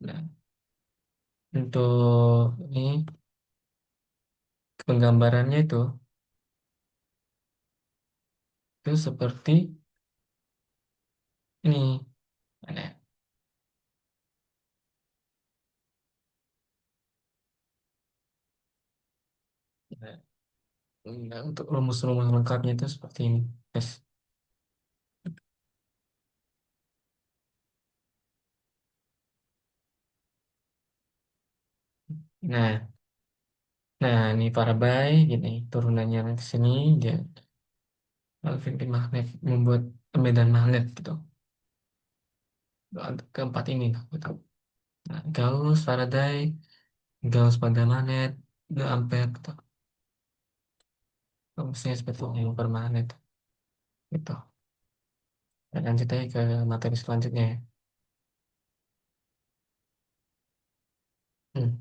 Nah, untuk ini penggambarannya itu seperti ini. Mana ya? Nah, untuk rumus-rumus lengkapnya itu seperti ini. Yes. Nah, nah ini Faraday gini turunannya ke sini dia Alvin magnet membuat medan magnet gitu. Untuk keempat ini gitu. Nah, Gauss, Faraday, Gauss pada magnet, the ampere gitu. Rumusnya seperti ini permanet gitu. Dan lanjut aja ke materi selanjutnya ya. Hmm.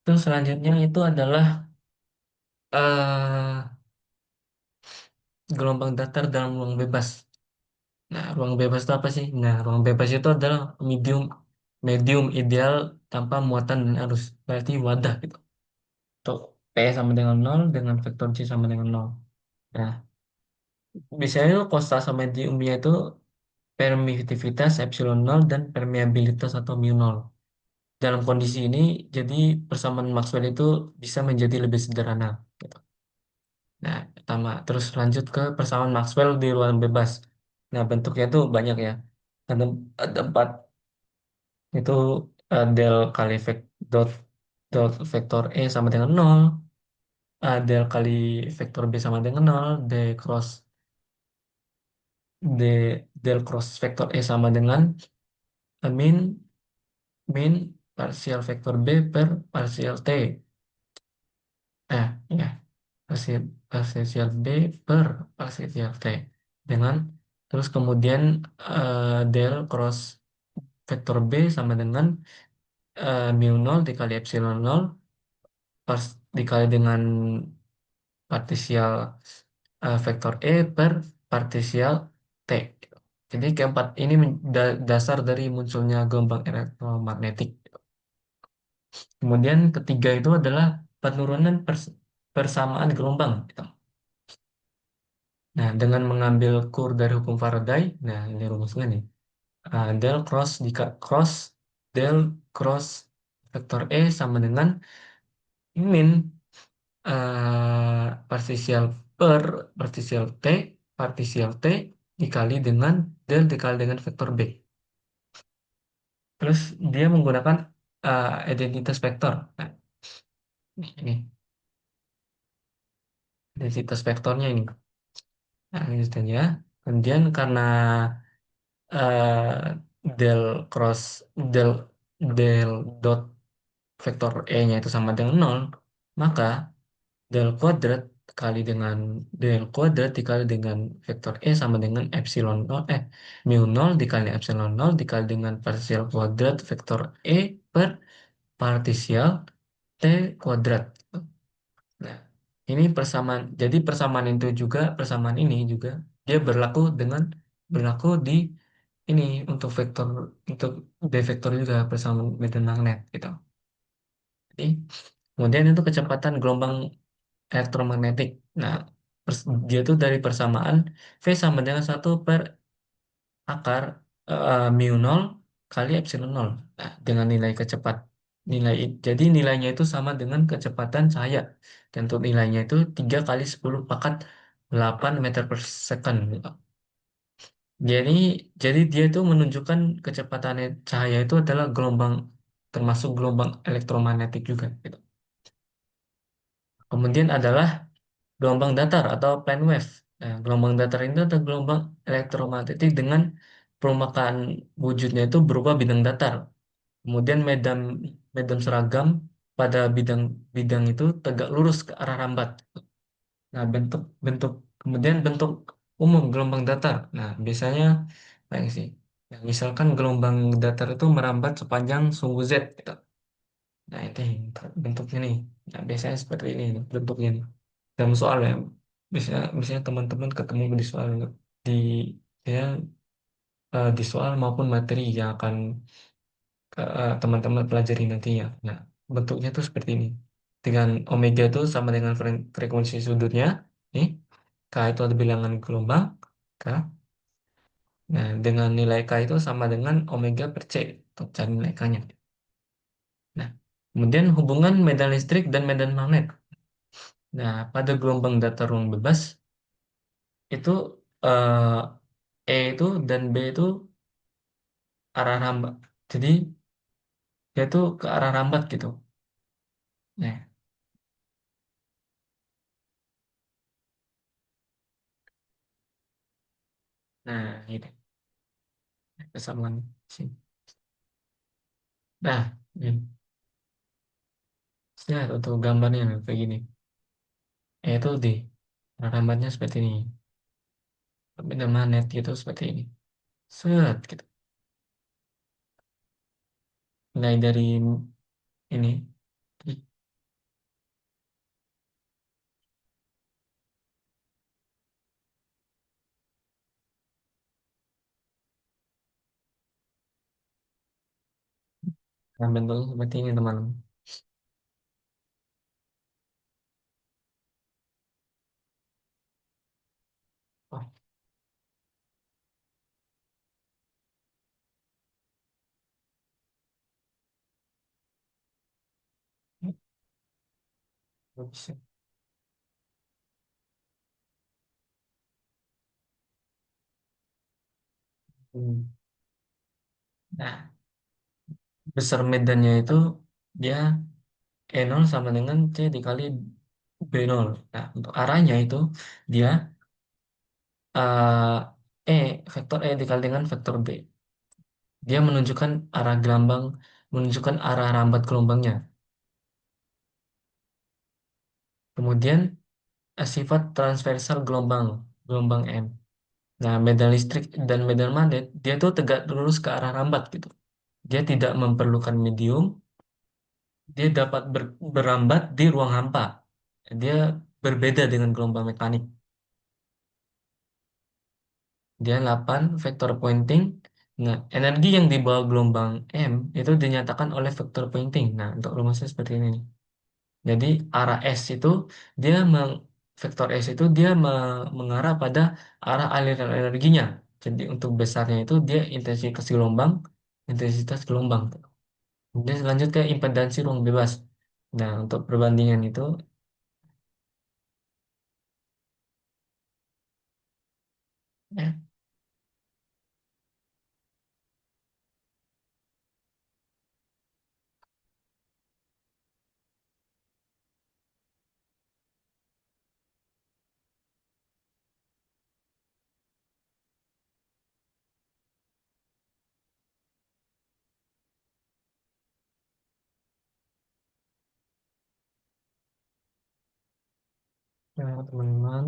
Terus selanjutnya itu adalah eh gelombang datar dalam ruang bebas. Nah, ruang bebas itu apa sih? Nah, ruang bebas itu adalah medium medium ideal tanpa muatan dan arus. Berarti wadah gitu. Tuh, P sama dengan nol dengan vektor C sama dengan nol. Nah, biasanya itu kosta sama mediumnya itu permitivitas epsilon nol dan permeabilitas atau mu nol. Dalam kondisi ini, jadi persamaan Maxwell itu bisa menjadi lebih sederhana, gitu. Nah, pertama, terus lanjut ke persamaan Maxwell di ruang bebas. Nah, bentuknya itu banyak ya. Ada, ada empat, itu del kali dot dot vektor E sama dengan nol, del kali vektor B sama dengan nol, D del cross vektor E sama dengan min min parsial vektor B per parsial T. Ya, parsial, parsial B per parsial T. Dengan, terus kemudian del cross vektor B sama dengan mu nol dikali epsilon nol dikali dengan partisial vektor E per partisial T. Jadi keempat ini dasar dari munculnya gelombang elektromagnetik. Kemudian ketiga itu adalah penurunan persamaan gelombang, gitu. Nah, dengan mengambil kur dari hukum Faraday, nah ini rumusnya nih. Del cross cross del cross vektor E sama dengan min partisial per partisial T dikali dengan del dikali dengan vektor B. Terus dia menggunakan identitas vektor. Nah, ini identitas vektornya ini. Nah, ini saja. Kemudian karena eh, del cross del del dot vektor E-nya itu sama dengan nol, maka del kuadrat del kuadrat dikali dengan vektor E sama dengan epsilon nol mu nol dikali epsilon nol dikali dengan parsial kuadrat vektor E per partisial T kuadrat. Nah, ini persamaan. Jadi persamaan ini juga dia berlaku di ini untuk D vektor juga persamaan medan magnet, gitu. Jadi kemudian itu kecepatan gelombang elektromagnetik. Nah, dia itu dari persamaan V sama dengan satu per akar mu nol kali epsilon nol. Nah, dengan jadi nilainya itu sama dengan kecepatan cahaya. Dan untuk nilainya itu 3 kali 10 pangkat 8 meter per second, gitu. Jadi jadi dia itu menunjukkan kecepatan cahaya itu adalah termasuk gelombang elektromagnetik juga, gitu. Kemudian adalah gelombang datar atau plane wave. Nah, gelombang datar itu adalah gelombang elektromagnetik dengan permukaan wujudnya itu berupa bidang datar. Kemudian medan medan seragam pada bidang itu tegak lurus ke arah rambat. Nah, bentuk bentuk kemudian bentuk umum gelombang datar. Nah, biasanya apa yang sih? Nah, misalkan gelombang datar itu merambat sepanjang sumbu Z, gitu. Nah, itu bentuknya nih. Nah, biasanya seperti ini bentuknya nih. Dalam soal ya, misalnya teman-teman ketemu di ya di soal maupun materi yang akan teman-teman pelajari nantinya. Nah, bentuknya tuh seperti ini. Dengan omega itu sama dengan frekuensi sudutnya, nih. K itu ada bilangan gelombang, K. Nah, dengan nilai K itu sama dengan omega per C, untuk cari nilai K-nya. Nah, kemudian hubungan medan listrik dan medan magnet. Nah, pada gelombang datar ruang bebas, itu E itu dan B itu arah rambat. Jadi dia tuh ke arah rambat, gitu. Nah, ini kesamaan sini. Nah, ini lihat untuk gambarnya kayak gini. Itu di arah rambatnya seperti ini. Benda magnet gitu seperti ini. Set gitu. Mulai dari ini. Nah, bentuk seperti ini teman-teman. Oh, Bisa. Hmm. Nah, besar medannya itu dia E0 sama dengan C dikali B0. Nah, untuk arahnya itu dia vektor E dikali dengan vektor B. Dia menunjukkan arah gelombang, menunjukkan arah rambat gelombangnya. Kemudian sifat transversal gelombang, gelombang M. Nah, medan listrik dan medan magnet dia tuh tegak lurus ke arah rambat gitu. Dia tidak memerlukan medium, dia dapat berambat di ruang hampa. Dia berbeda dengan gelombang mekanik. Dia 8 vektor pointing. Nah, energi yang dibawa gelombang M itu dinyatakan oleh vektor pointing. Nah, untuk rumusnya seperti ini nih. Jadi arah S itu dia vektor S itu dia mengarah pada arah aliran energinya. Jadi untuk besarnya itu dia intensitas gelombang. Kemudian selanjut ke impedansi ruang bebas. Nah, untuk perbandingan itu ya, teman-teman.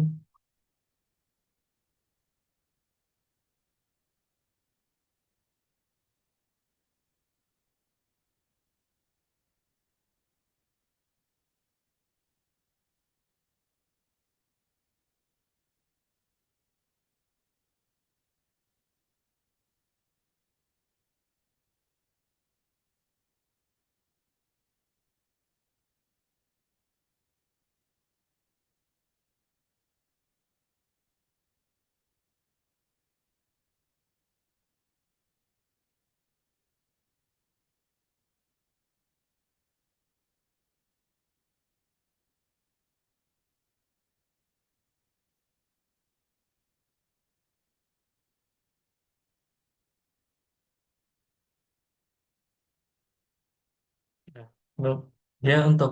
Ya. Untuk dia untuk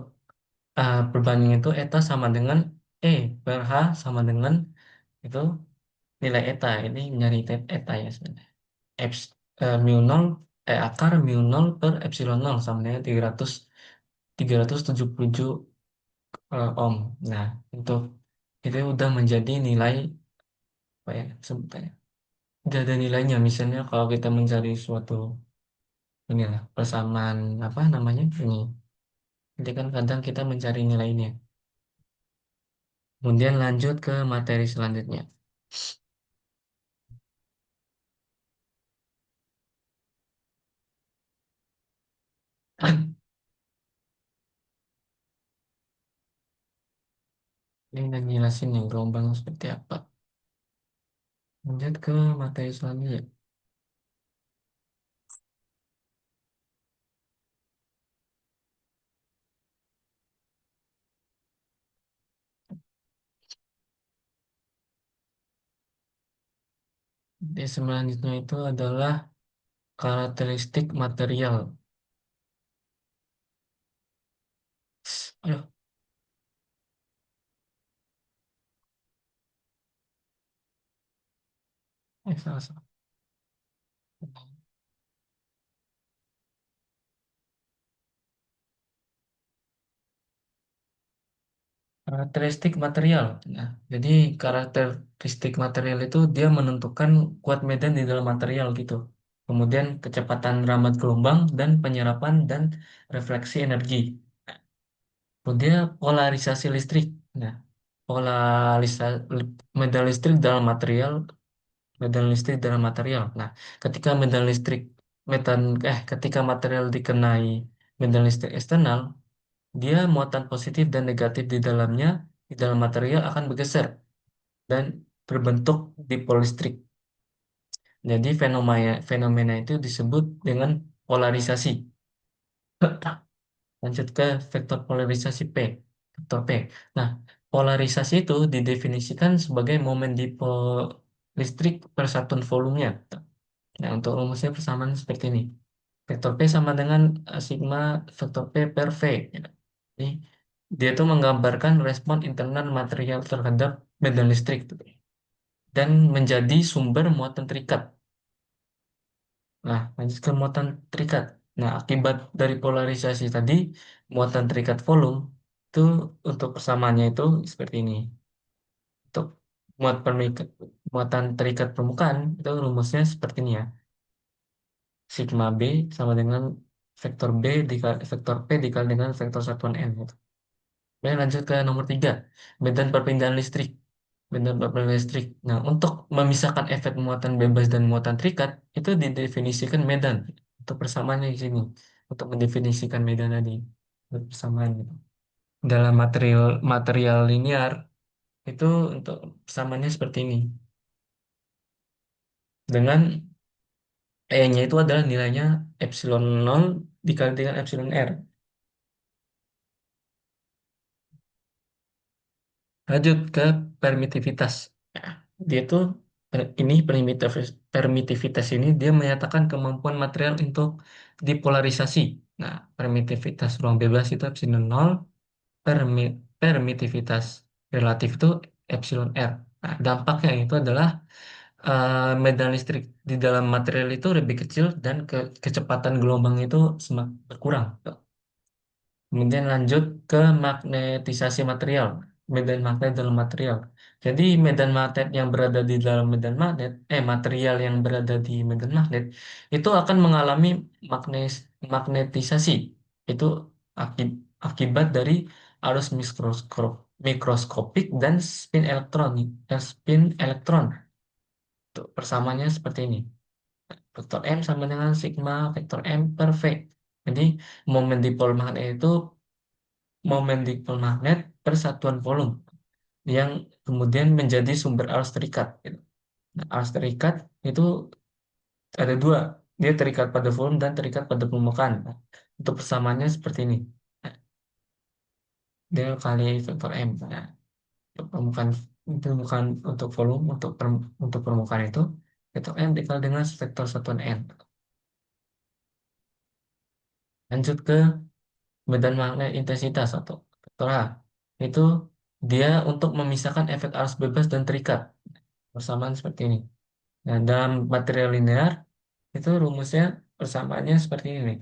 perbandingan itu eta sama dengan E per H sama dengan itu nilai eta. Ini nyari eta ya sebenarnya. Mu 0 akar mu 0 per epsilon 0 sama dengan 377 ohm. Nah, untuk itu udah menjadi nilai apa ya sebutannya. Udah ada nilainya. Misalnya kalau kita mencari suatu inilah persamaan apa namanya ini. Jadi kan kadang kita mencari nilainya. Kemudian lanjut ke materi selanjutnya. Ini udah jelasin nih gelombang seperti apa. Lanjut ke materi selanjutnya. Di selanjutnya itu adalah karakteristik material. Aduh, salah. Karakteristik material. Nah, jadi karakteristik material itu dia menentukan kuat medan di dalam material gitu. Kemudian kecepatan rambat gelombang dan penyerapan dan refleksi energi. Kemudian polarisasi listrik. Nah, polarisasi medan listrik dalam material, medan listrik dalam material. Nah, ketika medan listrik medan ketika material dikenai medan listrik eksternal, dia muatan positif dan negatif di dalam material akan bergeser dan berbentuk dipol listrik. Jadi fenomena fenomena itu disebut dengan polarisasi. Lanjut ke vektor polarisasi P. Vektor P. Nah, polarisasi itu didefinisikan sebagai momen dipol listrik per satuan volumenya. Nah, untuk rumusnya persamaan seperti ini. Vektor P sama dengan sigma vektor P per V. Ya. Jadi, dia itu menggambarkan respon internal material terhadap medan listrik dan menjadi sumber muatan terikat. Nah, lanjut ke muatan terikat. Nah, akibat dari polarisasi tadi, muatan terikat volume itu untuk persamaannya itu seperti ini. Untuk muatan terikat permukaan itu rumusnya seperti ini ya. Sigma B sama dengan vektor B dikali vektor P dikali dengan vektor satuan N gitu. Kemudian lanjut ke nomor 3, medan perpindahan listrik. Medan perpindahan listrik. Nah, untuk memisahkan efek muatan bebas dan muatan terikat, itu didefinisikan medan. Untuk persamaannya di sini. Untuk mendefinisikan medan tadi. Untuk persamaan gitu. Dalam material material linear, itu untuk persamaannya seperti ini. Dengan E-nya itu adalah nilainya epsilon 0 dikali dengan epsilon R. Lanjut ke permitivitas. Nah, dia tuh ini permitivitas ini dia menyatakan kemampuan material untuk dipolarisasi. Nah, permitivitas ruang bebas itu epsilon 0, permitivitas relatif itu epsilon R. Nah, dampaknya itu adalah medan listrik di dalam material itu lebih kecil dan kecepatan gelombang itu semakin berkurang. Kemudian lanjut ke magnetisasi material, medan magnet dalam material. Jadi medan magnet yang berada di dalam medan magnet, material yang berada di medan magnet itu akan mengalami magnetisasi. Itu akibat dari arus mikroskopik dan spin elektron. Tuh, persamaannya seperti ini. Vektor M sama dengan sigma vektor M per V. Jadi momen dipol magnet itu momen dipol magnet per satuan volume yang kemudian menjadi sumber arus terikat gitu. Nah, arus terikat itu ada dua, dia terikat pada volume dan terikat pada permukaan. Nah, untuk persamaannya seperti ini. Nah, dia kali vektor M. Nah, untuk permukaan permukaan untuk volume untuk permukaan itu vektor M dikali dengan vektor satuan N. Lanjut ke medan magnet intensitas atau vektor H. Itu dia untuk memisahkan efek arus bebas dan terikat. Persamaan seperti ini. Nah, dalam material linear itu rumusnya persamaannya seperti ini nih.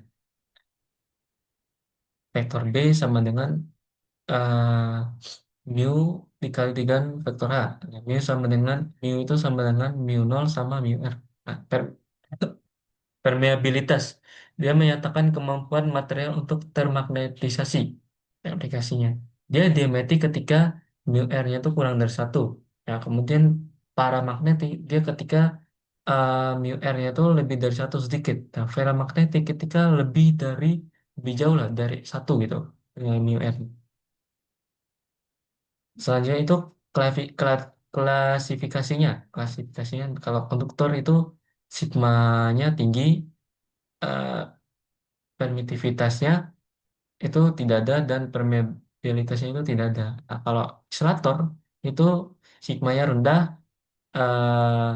Vektor B sama dengan eh, mu dikali dengan vektor H. Nah, mu sama dengan mu itu sama dengan mu nol sama mu R. Nah, permeabilitas. Dia menyatakan kemampuan material untuk termagnetisasi. Aplikasinya. Dia diamagnetik ketika mu R-nya itu kurang dari satu. Nah, kemudian paramagnetik dia ketika mu R-nya itu lebih dari satu sedikit. Nah, ferromagnetik ketika lebih jauh lah dari satu gitu. Mu R. Selanjutnya itu klasifikasinya. Klasifikasinya kalau konduktor itu sigmanya tinggi, eh, permitivitasnya itu tidak ada dan permeabilitasnya itu tidak ada. Nah, kalau isolator itu sigmanya rendah, eh,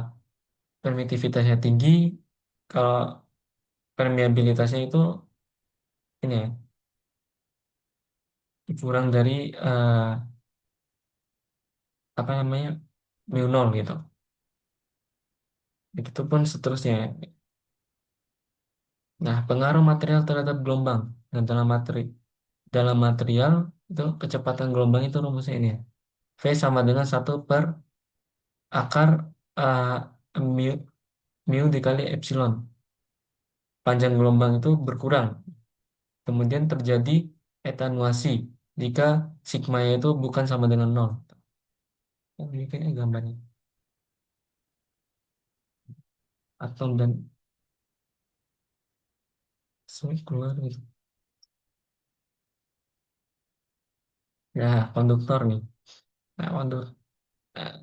permitivitasnya tinggi, kalau permeabilitasnya itu ini ya, kurang dari apa namanya mu nol gitu. Begitupun seterusnya. Nah, pengaruh material terhadap gelombang. Nah, dalam material itu kecepatan gelombang itu rumusnya ini ya. V sama dengan satu per akar eh, mu, mu dikali epsilon. Panjang gelombang itu berkurang. Kemudian terjadi etanuasi jika sigma itu bukan sama dengan nol. Oh, ini kayaknya gambarnya. Atom dan semua keluar gitu. Ya, konduktor nih. Nah,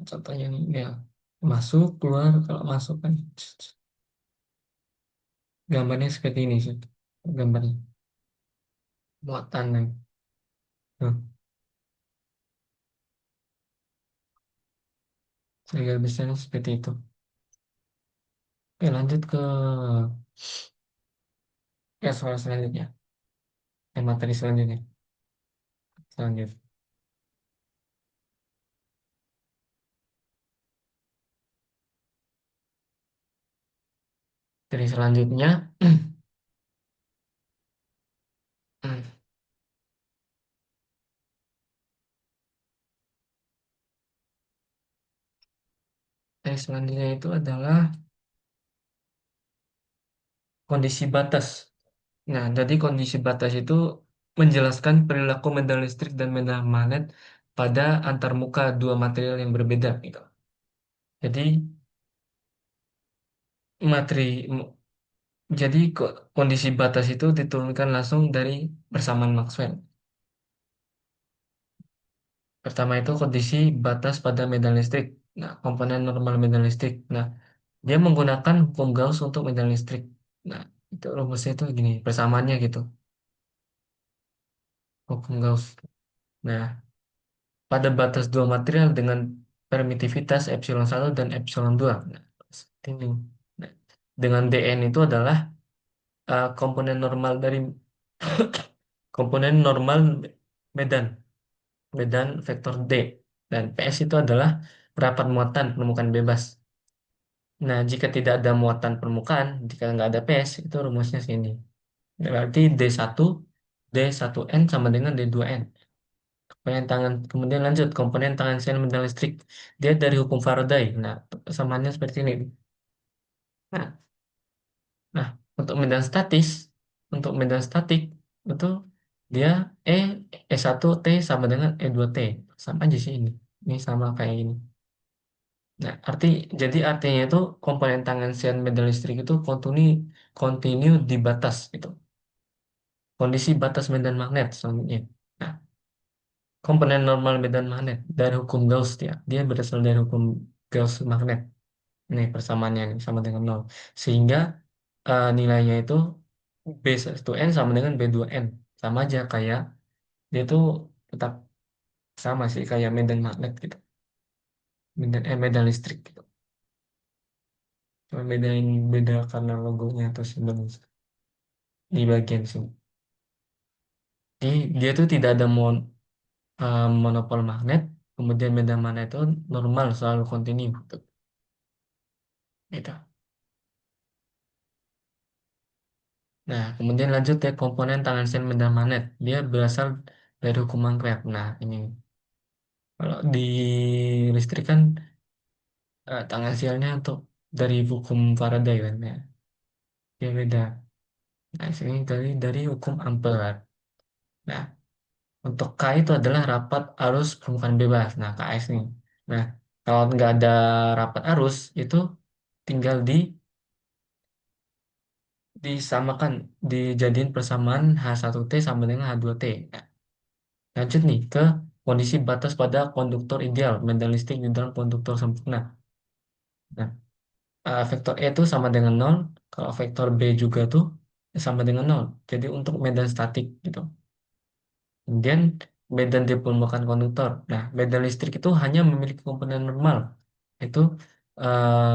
contohnya nih, ya. Masuk, keluar, kalau masuk kan gambarnya seperti ini sih. Gambarnya. Muatan nih. Tuh. Garis besarnya seperti itu. Oke, lanjut ke soal selanjutnya. Materi selanjutnya. Selanjutnya. Dari selanjutnya, dari selanjutnya itu adalah kondisi batas. Nah, jadi kondisi batas itu menjelaskan perilaku medan listrik dan medan magnet pada antarmuka dua material yang berbeda gitu. Jadi materi jadi kondisi batas itu diturunkan langsung dari persamaan Maxwell. Pertama itu kondisi batas pada medan listrik. Nah, komponen normal medan listrik. Nah, dia menggunakan hukum Gauss untuk medan listrik. Nah, itu rumusnya itu gini, persamaannya gitu, hukum Gauss. Nah, pada batas dua material dengan permitivitas epsilon 1 dan epsilon 2. Nah, seperti ini. Nah, dengan Dn itu adalah komponen normal dari komponen normal medan, medan vektor D. Dan PS itu adalah rapat muatan permukaan bebas. Nah, jika tidak ada muatan permukaan, jika nggak ada PS, itu rumusnya sini. Berarti D1N sama dengan D2N. Komponen tangan, kemudian lanjut, komponen tangan sel medan listrik. Dia dari hukum Faraday. Nah, samaannya seperti ini. Nah, nah, untuk medan statis, untuk medan statik, itu dia E, E1T sama dengan E2T. Sama aja sih ini. Ini sama kayak ini. Nah, jadi artinya itu komponen tangan sel medan listrik itu kontinu di batas gitu. Kondisi batas medan magnet selanjutnya. Nah, komponen normal medan magnet dari hukum Gauss dia. Dia berasal dari hukum Gauss magnet. Ini persamaannya ini sama dengan nol. Sehingga nilainya itu B1N sama dengan B2N. Sama aja kayak dia tuh tetap sama sih kayak medan magnet gitu. Medan listrik gitu. Cuma beda karena logonya atau simbolnya di bagian sini. Jadi dia tuh tidak ada monopol magnet, kemudian medan magnet itu normal selalu kontinu gitu. Gitu. Nah, kemudian lanjut ya komponen tangan sen medan magnet. Dia berasal dari hukum Manclave. Nah, ini kalau di listrik kan tangan sialnya untuk dari hukum Faraday kan ya. Dia beda. Nah, sini dari hukum Ampere. Nah, untuk K itu adalah rapat arus permukaan bebas. Nah, KS nih. Nah, kalau nggak ada rapat arus itu tinggal disamakan, dijadiin persamaan H1T sama dengan H2T. Nah, lanjut nih ke kondisi batas pada konduktor ideal, medan listrik di dalam konduktor sempurna. Nah, vektor E itu sama dengan nol, kalau vektor B juga tuh sama dengan nol. Jadi untuk medan statik gitu. Kemudian medan dipolmarkan konduktor. Nah, medan listrik itu hanya memiliki komponen normal. Itu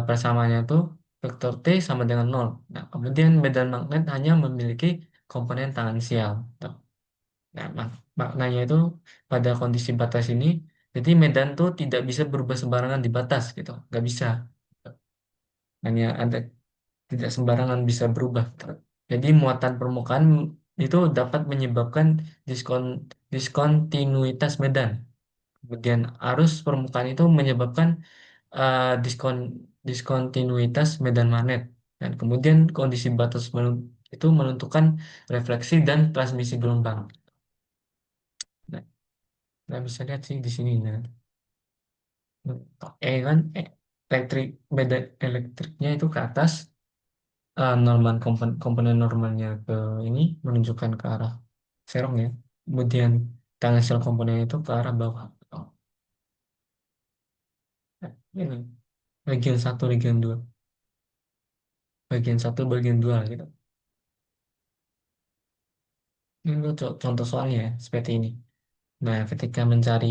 persamaannya itu vektor T sama dengan nol. Nah, kemudian medan magnet hanya memiliki komponen tangan sial. Tuh. Nah, maknanya itu pada kondisi batas ini, jadi medan tuh tidak bisa berubah sembarangan di batas gitu, nggak bisa. Hanya ada tidak sembarangan bisa berubah. Jadi muatan permukaan itu dapat menyebabkan diskon diskontinuitas medan. Kemudian arus permukaan itu menyebabkan diskontinuitas medan magnet. Dan kemudian kondisi batas itu menentukan refleksi dan transmisi gelombang. Nah, kita bisa lihat sih di sini. Nah, kan elektrik medan elektriknya itu ke atas, normal komponen normalnya ke ini menunjukkan ke arah serong ya. Kemudian tangan sel komponen itu ke arah bawah. Oh, nah, ini bagian 1 bagian 2 bagian 1 bagian 2 gitu. Ini untuk contoh soalnya ya, seperti ini. Nah, ketika mencari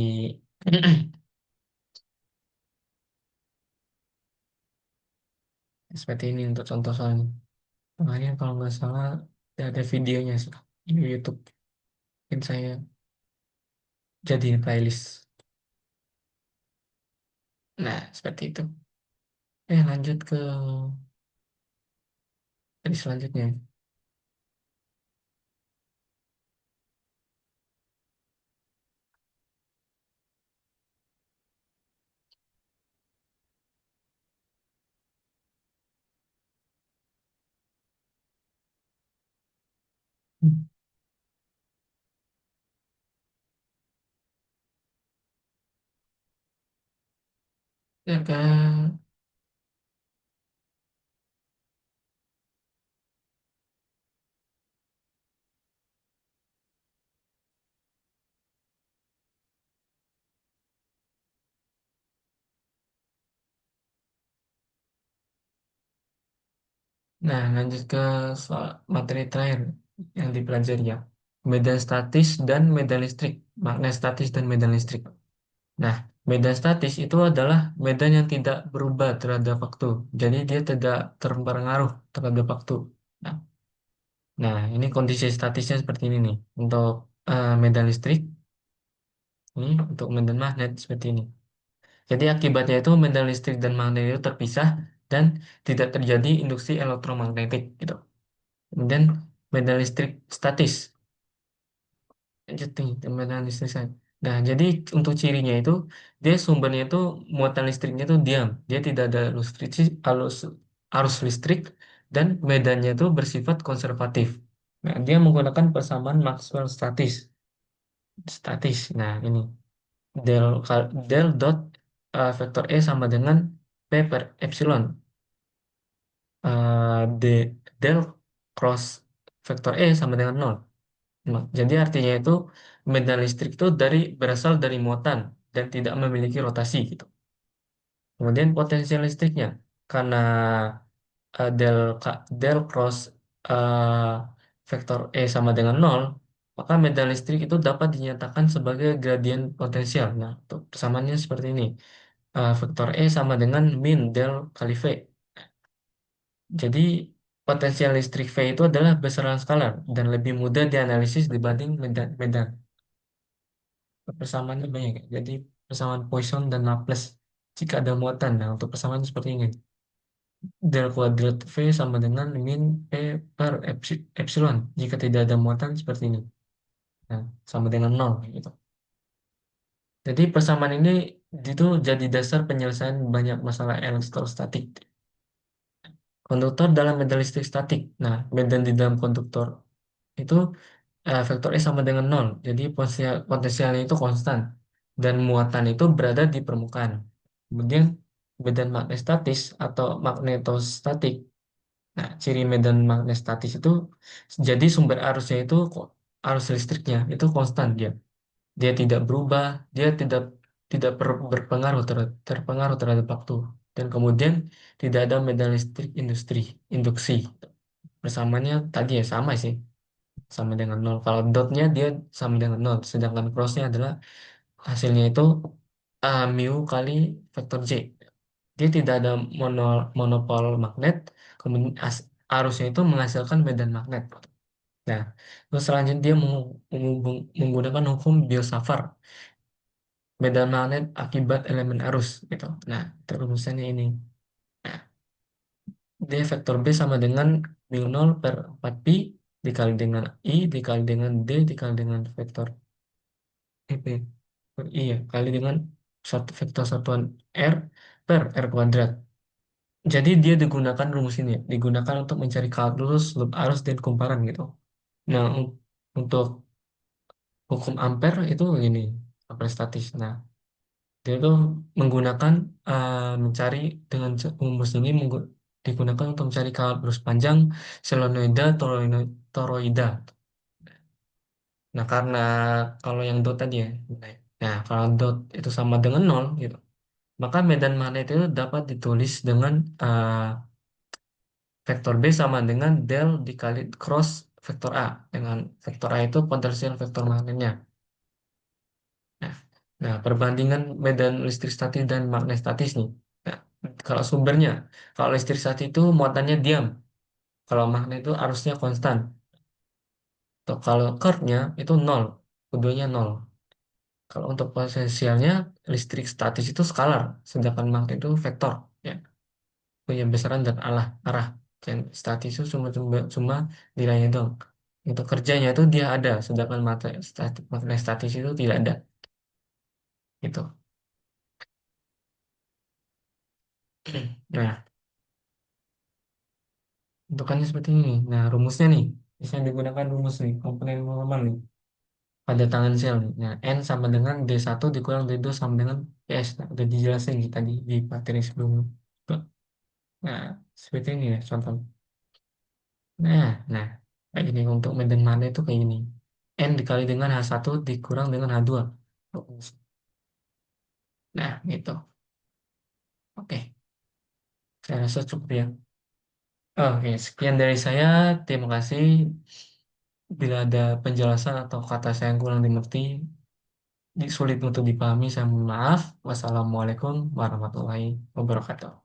Seperti ini untuk contoh soalnya. Makanya kalau nggak salah ada videonya sih di YouTube. Mungkin saya jadi playlist. Nah, seperti itu. Lanjut ke tadi selanjutnya. Hmm. Ya kan. Nah, lanjut ke soal materi terakhir yang dipelajari ya. Medan statis dan medan listrik. Magnet statis dan medan listrik. Nah, medan statis itu adalah medan yang tidak berubah terhadap waktu. Jadi dia tidak terpengaruh terhadap waktu. Nah, ini kondisi statisnya seperti ini nih. Untuk medan listrik, ini untuk medan magnet seperti ini. Jadi akibatnya itu medan listrik dan magnet itu terpisah dan tidak terjadi induksi elektromagnetik gitu. Kemudian medan listrik statis. Lanjut nih, medan listrik statis. Nah, jadi untuk cirinya itu dia sumbernya itu muatan listriknya itu diam. Dia tidak ada arus, arus listrik dan medannya itu bersifat konservatif. Nah, dia menggunakan persamaan Maxwell statis. Statis. Nah, ini del dot vektor E sama dengan P per epsilon. D del cross vektor E sama dengan nol. Nah, jadi artinya itu medan listrik itu berasal dari muatan dan tidak memiliki rotasi gitu. Kemudian potensial listriknya karena del cross eh, vektor E sama dengan nol, maka medan listrik itu dapat dinyatakan sebagai gradien potensial. Nah, untuk persamaannya seperti ini. Vektor E sama dengan min del kali V. Jadi potensial listrik V itu adalah besaran skalar dan lebih mudah dianalisis dibanding medan. Persamaannya banyak ya. Jadi persamaan Poisson dan Laplace jika ada muatan. Nah, untuk persamaan seperti ini. Del kuadrat V sama dengan min P per epsilon. Jika tidak ada muatan seperti ini. Nah, sama dengan nol gitu. Jadi persamaan ini itu jadi dasar penyelesaian banyak masalah elektrostatik. Konduktor dalam medan listrik statik. Nah, medan di dalam konduktor itu vektor E sama dengan nol. Jadi potensialnya itu konstan. Dan muatan itu berada di permukaan. Kemudian medan magnetostatis atau magnetostatik. Nah, ciri medan magnetostatis itu jadi sumber arusnya itu arus listriknya itu konstan dia. Dia tidak berubah, dia tidak terpengaruh terhadap waktu. Dan kemudian tidak ada medan listrik induksi. Persamaannya tadi ya sama sih, sama dengan nol. Kalau dotnya dia sama dengan nol, sedangkan crossnya adalah hasilnya itu mu kali vektor J. Dia tidak ada monopol magnet, kemudian arusnya itu menghasilkan medan magnet. Nah, terus selanjutnya dia menggunakan hukum Biot-Savart, medan magnet akibat elemen arus gitu. Nah, rumusannya ini. Nah, D vektor B sama dengan mu nol per 4 pi dikali dengan I dikali dengan D dikali dengan vektor EP. Iya, kali dengan satu vektor satuan R per R kuadrat. Jadi dia digunakan rumus ini, ya, digunakan untuk mencari kalkulus, loop arus, dan kumparan gitu. Nah, untuk hukum ampere itu ini, ampere statis. Nah, dia itu menggunakan mencari dengan rumus ini digunakan untuk mencari kalkulus panjang solenoida toroida. Nah, karena kalau yang dot tadi ya, nah kalau dot itu sama dengan nol gitu, maka medan magnet itu dapat ditulis dengan vektor B sama dengan del dikali cross vektor A. Dengan vektor A itu potensial vektor magnetnya. Nah, perbandingan medan listrik statis dan magnet statis nih. Nah, kalau sumbernya. Kalau listrik stati itu muatannya diam. Kalau magnet itu arusnya konstan. Tuh, kalau curve-nya itu nol. Keduanya nol. Kalau untuk potensialnya listrik statis itu skalar, sedangkan magnet itu vektor. Ya, punya besaran dan arah. Dan statis itu cuma nilainya dong. Untuk kerjanya itu dia ada, sedangkan magnet statis itu tidak ada. Gitu. Nah, bentukannya seperti ini. Nah, rumusnya nih. Bisa digunakan rumus nih, komponen normal nih. Pada tangan sel nih. Nah, N sama dengan D1 dikurang D2 sama dengan PS. Nah, udah dijelasin kita di materi sebelumnya. Nah, seperti ini ya contoh. Nah, kayak gini untuk medan mana itu kayak gini. N dikali dengan H1 dikurang dengan H2. Nah, gitu. Oke, saya rasa cukup ya. Oke, sekian dari saya. Terima kasih. Bila ada penjelasan atau kata saya yang kurang dimengerti, sulit untuk dipahami, saya mohon maaf. Wassalamualaikum warahmatullahi wabarakatuh.